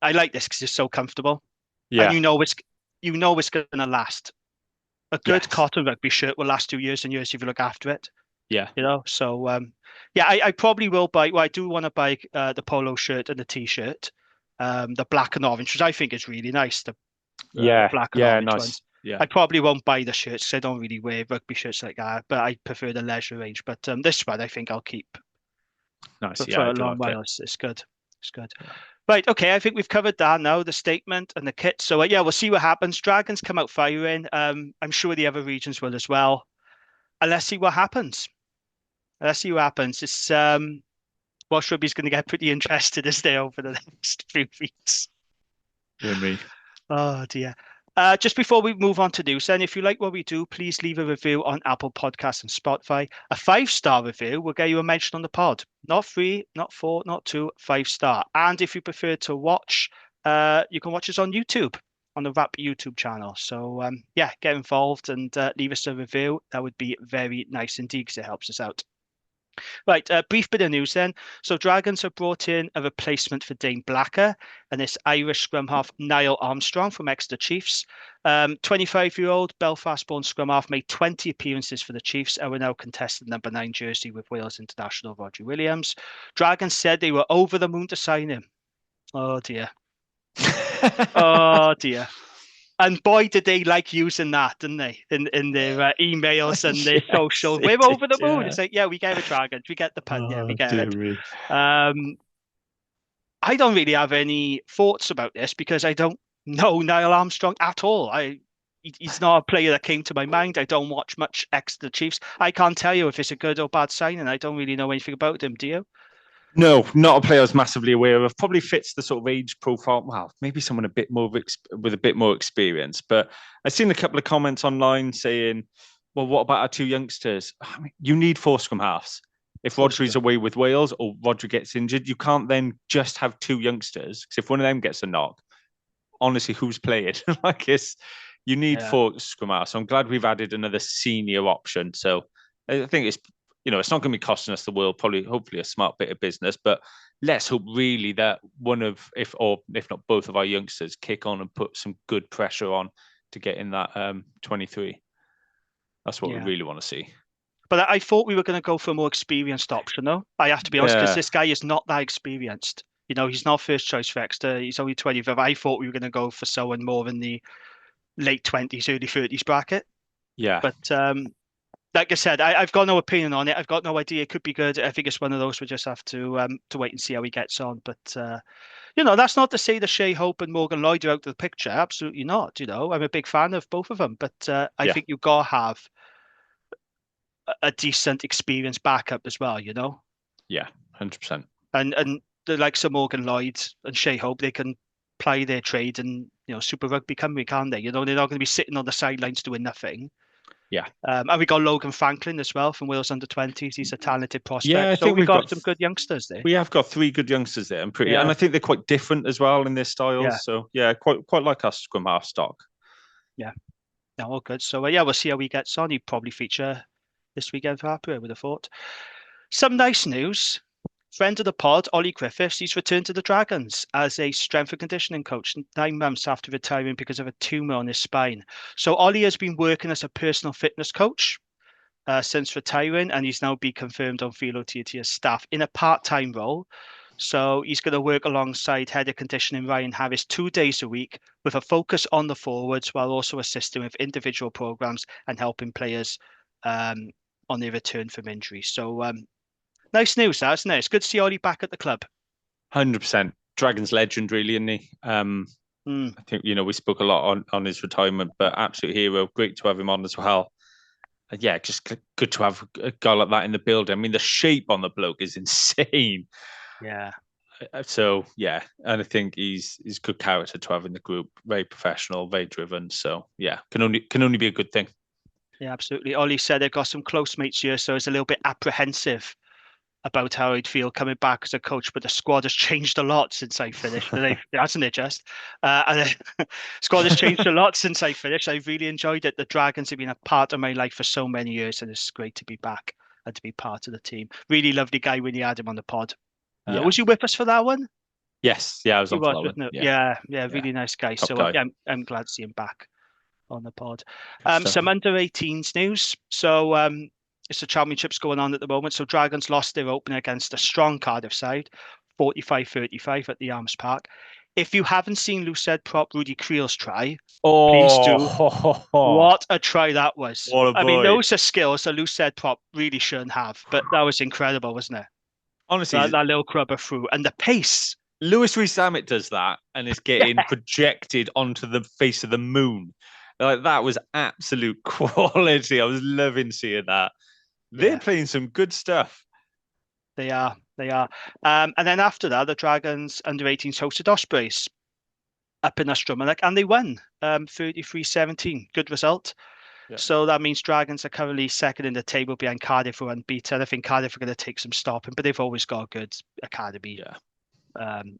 I like this because it's so comfortable. Yeah. And you know it's gonna last. A good cotton rugby shirt will last 2 years and years if you look after it. Yeah. So I probably will buy. Well, I do want to buy the polo shirt and the t-shirt, the black and orange, which I think is really nice. The black and orange nice. ones. Yeah. I probably won't buy the shirts because I don't really wear rugby shirts like that. But I prefer the leisure range. But this one I think I'll keep. Nice. For a long while, it's good. It's good. Right, okay, I think we've covered that now, the statement and the kit. So, we'll see what happens. Dragons come out firing. I'm sure the other regions will as well. And let's see what happens. It's Welsh Rugby's going to get pretty interested as they over the next few weeks. Yeah, me. Oh, dear. Just before we move on to news, then, if you like what we do, please leave a review on Apple Podcasts and Spotify. A 5-star review will get you a mention on the pod. Not 3, not 4, not 2, 5-star. And if you prefer to watch, you can watch us on YouTube, on the Rap YouTube channel. So, get involved and leave us a review. That would be very nice indeed, because it helps us out. Right, brief bit of news then. So Dragons have brought in a replacement for Dane Blacker, and this Irish scrum half Niall Armstrong from Exeter Chiefs. 25-year-old Belfast-born scrum half made 20 appearances for the Chiefs and will now contest the number 9 jersey with Wales international Roger Williams. Dragons said they were over the moon to sign him. Oh dear. Oh dear. And boy, did they like using that, didn't they? In their emails and their Yes, social. they We're did, over the moon. yeah. It's like, yeah, we get the dragons. We get the punt. Yeah, we Oh, get dear it. me. Um, I don't really have any thoughts about this because I don't know Niall Armstrong at all. He's not a player that came to my mind. I don't watch much Exeter Chiefs. I can't tell you if it's a good or bad sign, and I don't really know anything about him. Do you? No, not a player I was massively aware of. Probably fits the sort of age profile. Well, maybe someone a bit more with a bit more experience. But I've seen a couple of comments online saying, "Well, what about our two youngsters? I mean, you need four scrum halves. If Rodri's away with Wales or Rodri gets injured, you can't then just have two youngsters. Because if one of them gets a knock, honestly, who's playing? Like it's you need Yeah. four scrum halves. So I'm glad we've added another senior option. So I think it's not going to be costing us the world. Probably, hopefully, a smart bit of business. But let's hope really that one of, if not both of our youngsters, kick on and put some good pressure on to get in that 23. That's what we Yeah. really want to see. But I thought we were going to go for a more experienced option, though. I have to be honest, because this guy is not that experienced. He's not first choice for Exeter. He's only 25. I thought we were going to go for someone more in the late 20s, early 30s bracket. Yeah. But like I said, I've got no opinion on it. I've got no idea. It could be good. I think it's one of those we just have to wait and see how he gets on. But that's not to say that Shea Hope and Morgan Lloyd are out of the picture. Absolutely not. I'm a big fan of both of them. But I think you've got to have a decent experienced backup as well. Yeah, 100%. And the likes of Morgan Lloyd and Shea Hope, they can ply their trade and Super Rugby Cymru, can't they? They're not going to be sitting on the sidelines doing nothing. Yeah. And we got Logan Franklin as well from Wales under-20s. He's a talented prospect. Yeah, I so think we've got some good youngsters there. We have got three good youngsters there, and I think they're quite different as well in their styles. Yeah. So yeah, quite like our scrum half stock. Yeah, no, all good. So we'll see how he gets on. He'd probably feature this weekend for Harper, I would have thought. Some nice news. Friend of the pod, Ollie Griffiths, he's returned to the Dragons as a strength and conditioning coach 9 months after retiring because of a tumour on his spine. So Ollie has been working as a personal fitness coach since retiring, and he's now been confirmed on Philo Tiatia's staff in a part-time role. So he's going to work alongside head of conditioning Ryan Harris 2 days a week with a focus on the forwards while also assisting with individual programs and helping players on their return from injury. So nice news, that, isn't it? It's good to see Ollie back at the club. 100%. Dragons legend, really, isn't he? I think, we spoke a lot on his retirement, but absolute hero. Great to have him on as well. Yeah, just good to have a guy like that in the building. I mean, the shape on the bloke is insane. Yeah. So, yeah, and I think he's good character to have in the group. Very professional, very driven. So, yeah, can only be a good thing. Yeah, absolutely. Ollie said they've got some close mates here, so it's a little bit apprehensive about how I'd feel coming back as a coach, but the squad has changed a lot since I finished, hasn't it, just? And the squad has changed a lot since I finished. I really enjoyed it. The Dragons have been a part of my life for so many years, and it's great to be back and to be part of the team. Really lovely guy when you had him on the pod. Was you with us for that one? Yes, yeah, I was on for that one. Yeah, really nice guy. Top So guy. yeah, I'm glad to see him back on the pod. Some under-18s news. So it's the championships going on at the moment. So Dragons lost their opener against a strong Cardiff side, 45-35 at the Arms Park. If you haven't seen Lucid prop Rudy Creel's try, please do. What a try that was. I mean, those are skills a Lucid prop really shouldn't have, but that was incredible, wasn't it? Honestly, that little crubber through and the pace. Lewis Rees-Zammit does that and is getting projected onto the face of the moon. Like, that was absolute quality. I was loving seeing that. They're playing some good stuff. They are. And then after that, the Dragons under-18s hosted Ospreys up in Australia, and they won 33-17. Good result. Yeah. So that means Dragons are currently second in the table behind Cardiff, who are unbeaten. I think Cardiff are going to take some stopping, but they've always got good academy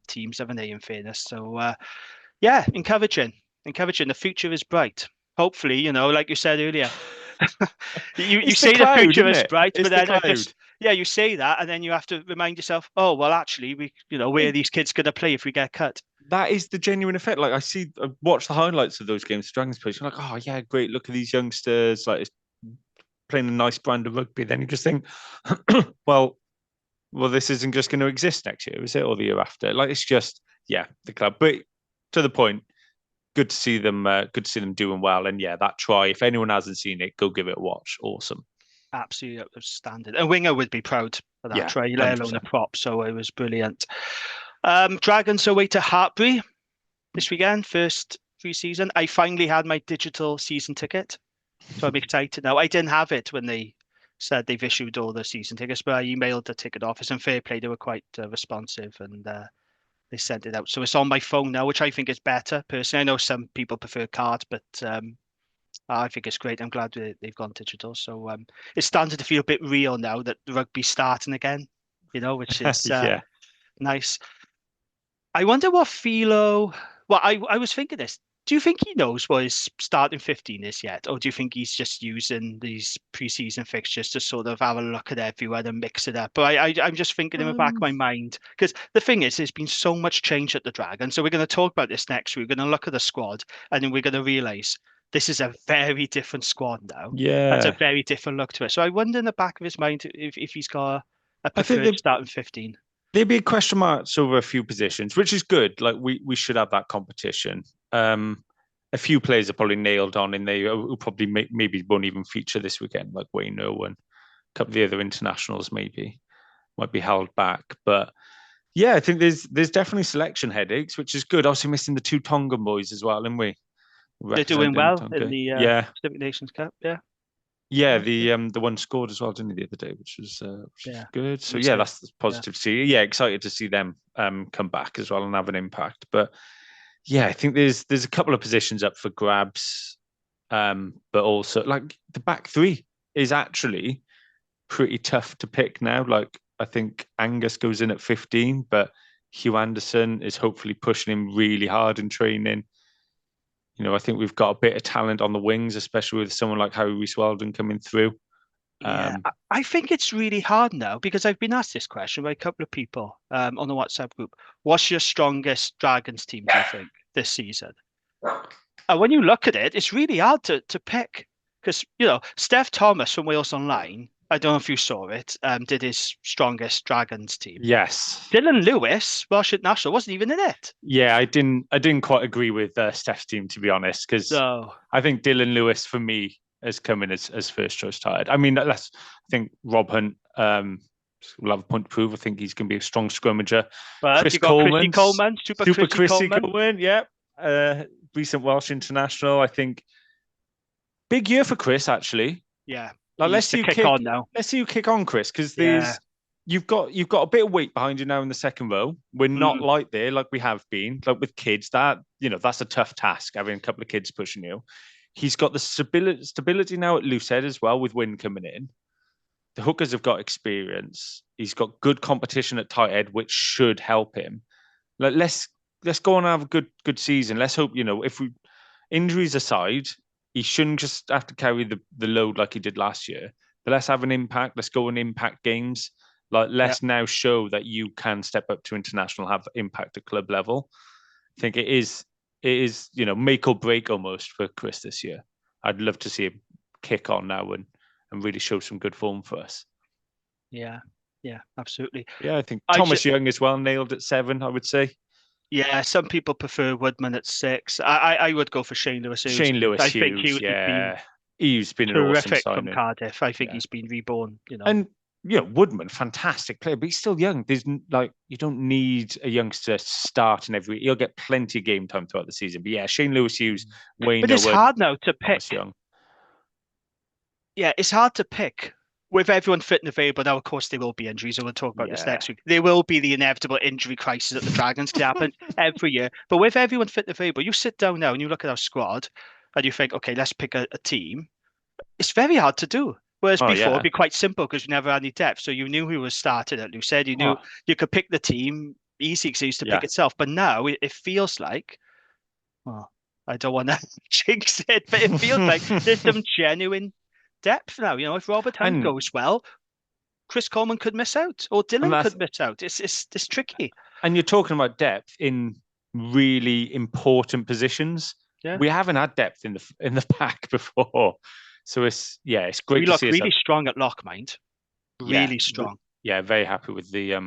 teams, haven't they, in fairness? So, encouraging. The future is bright. Hopefully, like you said earlier, you say the future is bright, but then you say that, and then you have to remind yourself, oh, well, actually, where are these kids going to play if we get cut? That is the genuine effect. Like, I watch the highlights of those games, Dragons play. You're like, oh yeah, great. Look at these youngsters, like, it's playing a nice brand of rugby. Then you just think, well, this isn't just going to exist next year, is it? Or the year after? Like, it's just, the club. But to the point. Good to see them. Good to see them doing well. And yeah, that try. If anyone hasn't seen it, go give it a watch. Awesome. Absolutely outstanding. And Winger would be proud of that try, let alone a prop. So it was brilliant. Dragons away to Hartbury this weekend, first pre-season. I finally had my digital season ticket, so I'm excited now. I didn't have it when they said they've issued all the season tickets, but I emailed the ticket office, and fair play, they were quite responsive, and they sent it out. So it's on my phone now, which I think is better. Personally, I know some people prefer cards, but I think it's great. I'm glad they've gone digital. So it's starting to feel a bit real now that the rugby's starting again, which is nice. I wonder what Philo... Well, I was thinking this. Do you think he knows what his starting 15 is yet? Or do you think he's just using these pre-season fixtures to sort of have a look at everywhere and mix it up? But I'm just thinking in the back of my mind, because the thing is, there's been so much change at the Dragon. So we're going to talk about this next week. We're going to look at the squad, and then we're going to realise this is a very different squad now. Yeah. That's a very different look to it. So I wonder in the back of his mind if he's got a preferred starting 15. There'd be question marks over a few positions, which is good. Like we should have that competition. A few players are probably nailed on in there who probably maybe won't even feature this weekend, like Wayne Owen. A couple of the other internationals maybe might be held back. But yeah, I think there's definitely selection headaches, which is good. Obviously missing the two Tongan boys as well, aren't we? They're doing well in the Pacific Nations Cup, yeah. Yeah, the one scored as well, didn't he, the other day, which was good. So yeah, that's positive to see. Yeah, excited to see them come back as well and have an impact. But yeah, I think there's a couple of positions up for grabs, but also like the back three is actually pretty tough to pick now. Like I think Angus goes in at 15, but Hugh Anderson is hopefully pushing him really hard in training. I think we've got a bit of talent on the wings, especially with someone like Harry Rees-Weldon coming through. Yeah, I think it's really hard now because I've been asked this question by a couple of people on the WhatsApp group. What's your strongest Dragons team, do you think, this season? And when you look at it, it's really hard to pick because, Steph Thomas from Wales Online, I don't know if you saw it, did his strongest Dragons team. Yes. Dylan Lewis, Welsh National, wasn't even in it. Yeah, I didn't quite agree with Steph's team, to be honest, because I think Dylan Lewis, for me, has come in as first choice tired. I mean, I think Rob Hunt will have a point to prove. I think he's going to be a strong scrummager. But Chris Coleman, Super Chrissy Coleman, yeah. Recent Welsh international, I think. Big year for Chris, actually. Yeah. Like, let's see you kick on, Chris, because you've got a bit of weight behind you now in the second row. We're not like we have been, like with kids. That's a tough task, having a couple of kids pushing you. He's got the stability now at loose head as well, with Wynn coming in. The hookers have got experience. He's got good competition at tight head, which should help him. Like, let's go on and have a good season. Let's hope, if we injuries aside, he shouldn't just have to carry the load like he did last year. But let's have an impact. Let's go and impact games. Like, let's now show that you can step up to international, have impact at club level. I think it is make or break almost for Chris this year. I'd love to see him kick on now and really show some good form for us. Yeah, absolutely. Yeah, I think Thomas Young as well nailed at 7, I would say. Yeah, some people prefer Woodman at 6. I would go for Shane Lewis. Shane Lewis Hughes, I think he's been terrific an awesome from Cardiff. I think he's been reborn. And Woodman, fantastic player, but he's still young. There's you don't need a youngster starting he'll get plenty of game time throughout the season. But yeah, Shane Lewis Hughes, Wayne. But it's hard now to pick. Young. Yeah, it's hard to pick. With everyone fit and available now, of course, there will be injuries, and we'll talk about this next week. There will be the inevitable injury crisis at the Dragons. It happens every year. But with everyone fit and available, you sit down now and you look at our squad and you think, okay, let's pick a team. It's very hard to do. Whereas before, it'd be quite simple because you never had any depth. So you knew who was starting at loose head. You knew you could pick the team easy because it used to pick itself. But now it feels like, I don't want to jinx it, but it feels like there's some genuine depth now. If Robert Hunt goes well, Chris Coleman could miss out, or Dylan could miss out. It's tricky. And you're talking about depth in really important positions. Yeah. We haven't had depth in the pack before, so it's great. We look really strong at lock, mind. Really strong. Yeah, very happy with the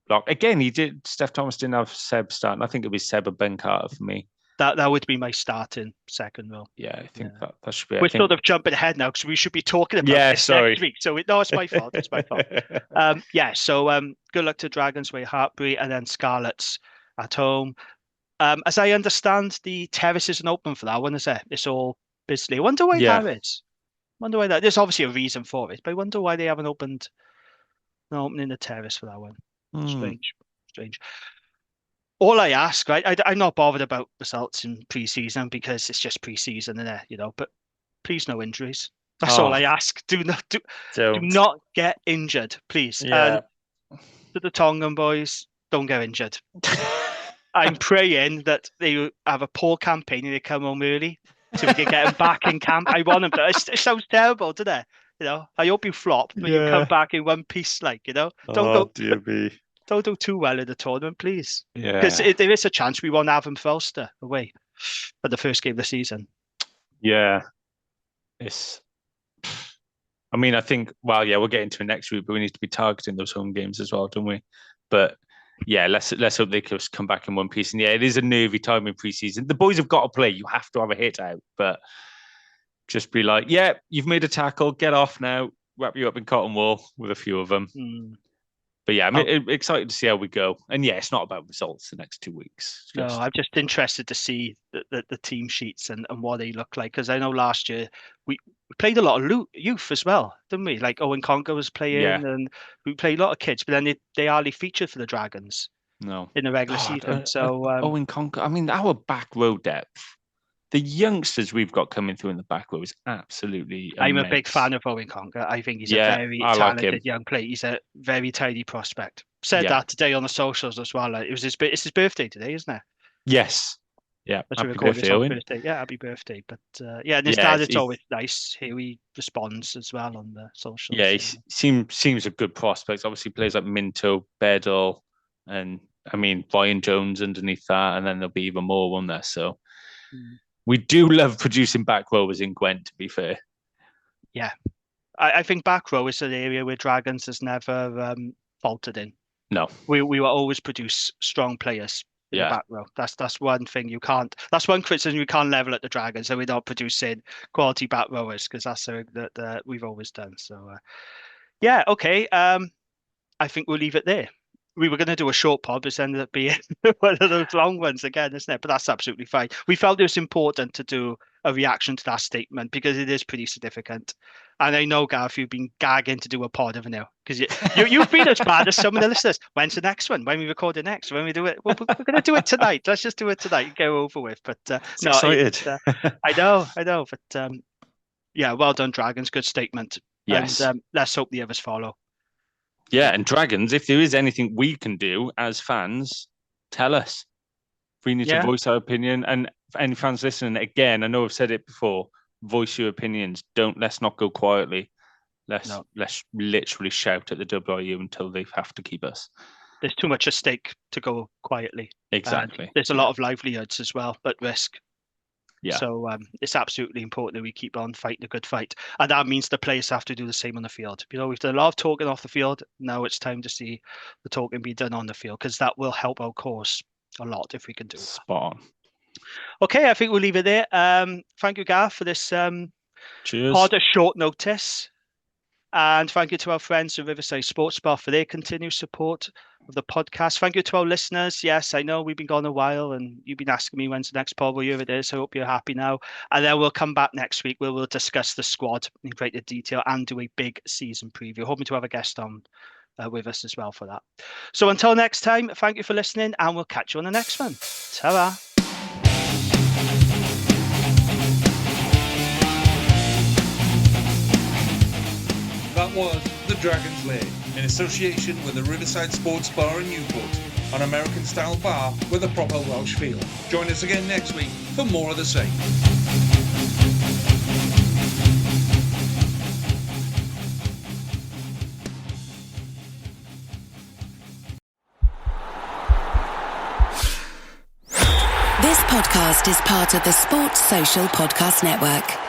lock. Again, Steph Thomas didn't have Seb starting. I think it was Seb or Ben Carter for me. That would be my starting second row. Yeah, I think that should be it. We're sort of jumping ahead now because we should be talking about this next week. So it's my fault. It's my fault. So good luck to Dragons away, Hartbury, and then Scarlets at home. As I understand, the terrace isn't open for that one, is it? It's all busy. I wonder why that is. Wonder why that. There's obviously a reason for it, but I wonder why they haven't opening the terrace for that one. Strange. All I ask, right? I'm not bothered about results in pre-season because it's just pre-season, isn't it? But please, no injuries. That's all I ask. Do not get injured, please. Yeah. To the Tongan boys, don't get injured. I'm praying that they have a poor campaign and they come home early so we can get them back in camp. I want them to. It sounds terrible, doesn't it? I hope you flop, but you come back in one piece, Dear me. Don't do too well in the tournament, please. Yeah. Because there is a chance we won't have them for Ulster away for the first game of the season. Yeah. I think, we'll get into it next week, but we need to be targeting those home games as well, don't we? But yeah, let's hope they can come back in one piece. And yeah, it is a nervy time in pre-season. The boys have got to play. You have to have a hit out, but just be like, you've made a tackle, get off now, wrap you up in cotton wool with a few of them. But yeah, I'm excited to see how we go. And yeah, it's not about results the next 2 weeks. No, I'm just interested to see the team sheets and what they look like. Because I know last year we played a lot of youth as well, didn't we? Like Owen Conker was playing and we played a lot of kids, but then they hardly featured for the Dragons in the regular season. So Owen Conker, our back row depth, the youngsters we've got coming through in the back row is absolutely amazing. I'm a big fan of Owen Conker. I think he's a very talented young player. He's a very tidy prospect. Said that today on the socials as well. It's his birthday today, isn't it? Yes. Yeah. Happy birthday, Owen. Yeah, happy birthday. But his dad, it's always nice here. He responds as well on the socials. Yeah, he seems a good prospect. Obviously plays like Minto, Bedell, and Ryan Jones underneath that, and then there'll be even more on there. So we do love producing back rowers in Gwent, to be fair. Yeah. I think back row is an area where Dragons has never faltered in. No. We will always produce strong players in the back row. That's one thing you can't. That's one criticism you can't level at the Dragons, so we're not producing quality back rowers, because that's something that we've always done. So, okay. I think we'll leave it there. We were going to do a short pod, but it's ended up being one of those long ones again, isn't it? But that's absolutely fine. We felt it was important to do a reaction to that statement because it is pretty significant. And I know, Gareth, you've been gagging to do a pod, haven't you? Because you've been as bad as some of the listeners. When's the next one? When we record it next? When we do it? Well, we're going to do it tonight. Let's just do it tonight and go over with. But excited. I know. But well done, Dragons. Good statement. Yes. And let's hope the others follow. Yeah, and Dragons, if there is anything we can do as fans, tell us. We need to voice our opinion. And for any fans listening, again, I know I've said it before, voice your opinions. Let's not go quietly. Let's literally shout at the WRU until they have to keep us. There's too much at stake to go quietly. Exactly. There's a lot of livelihoods as well at risk. Yeah. So it's absolutely important that we keep on fighting a good fight. And that means the players have to do the same on the field. We've done a lot of talking off the field. Now it's time to see the talking be done on the field, because that will help our cause a lot if we can do that. Spot on. Okay, I think we'll leave it there. Thank you, Gareth, for this Cheers. pod at short notice. And thank you to our friends at Riverside Sports Bar for their continued support of the podcast. Thank you to our listeners. Yes, I know we've been gone a while and you've been asking me when's the next pod. Well, here it is. I hope you're happy now. And then we'll come back next week where we'll discuss the squad in greater detail and do a big season preview. Hoping to have a guest on with us as well for that. So until next time, thank you for listening and we'll catch you on the next one. Ta-ra. That was The Dragon's Lair, in association with the Riverside Sports Bar in Newport, an American-style bar with a proper Welsh feel. Join us again next week for more of the same. This podcast is part of the Sports Social Podcast Network.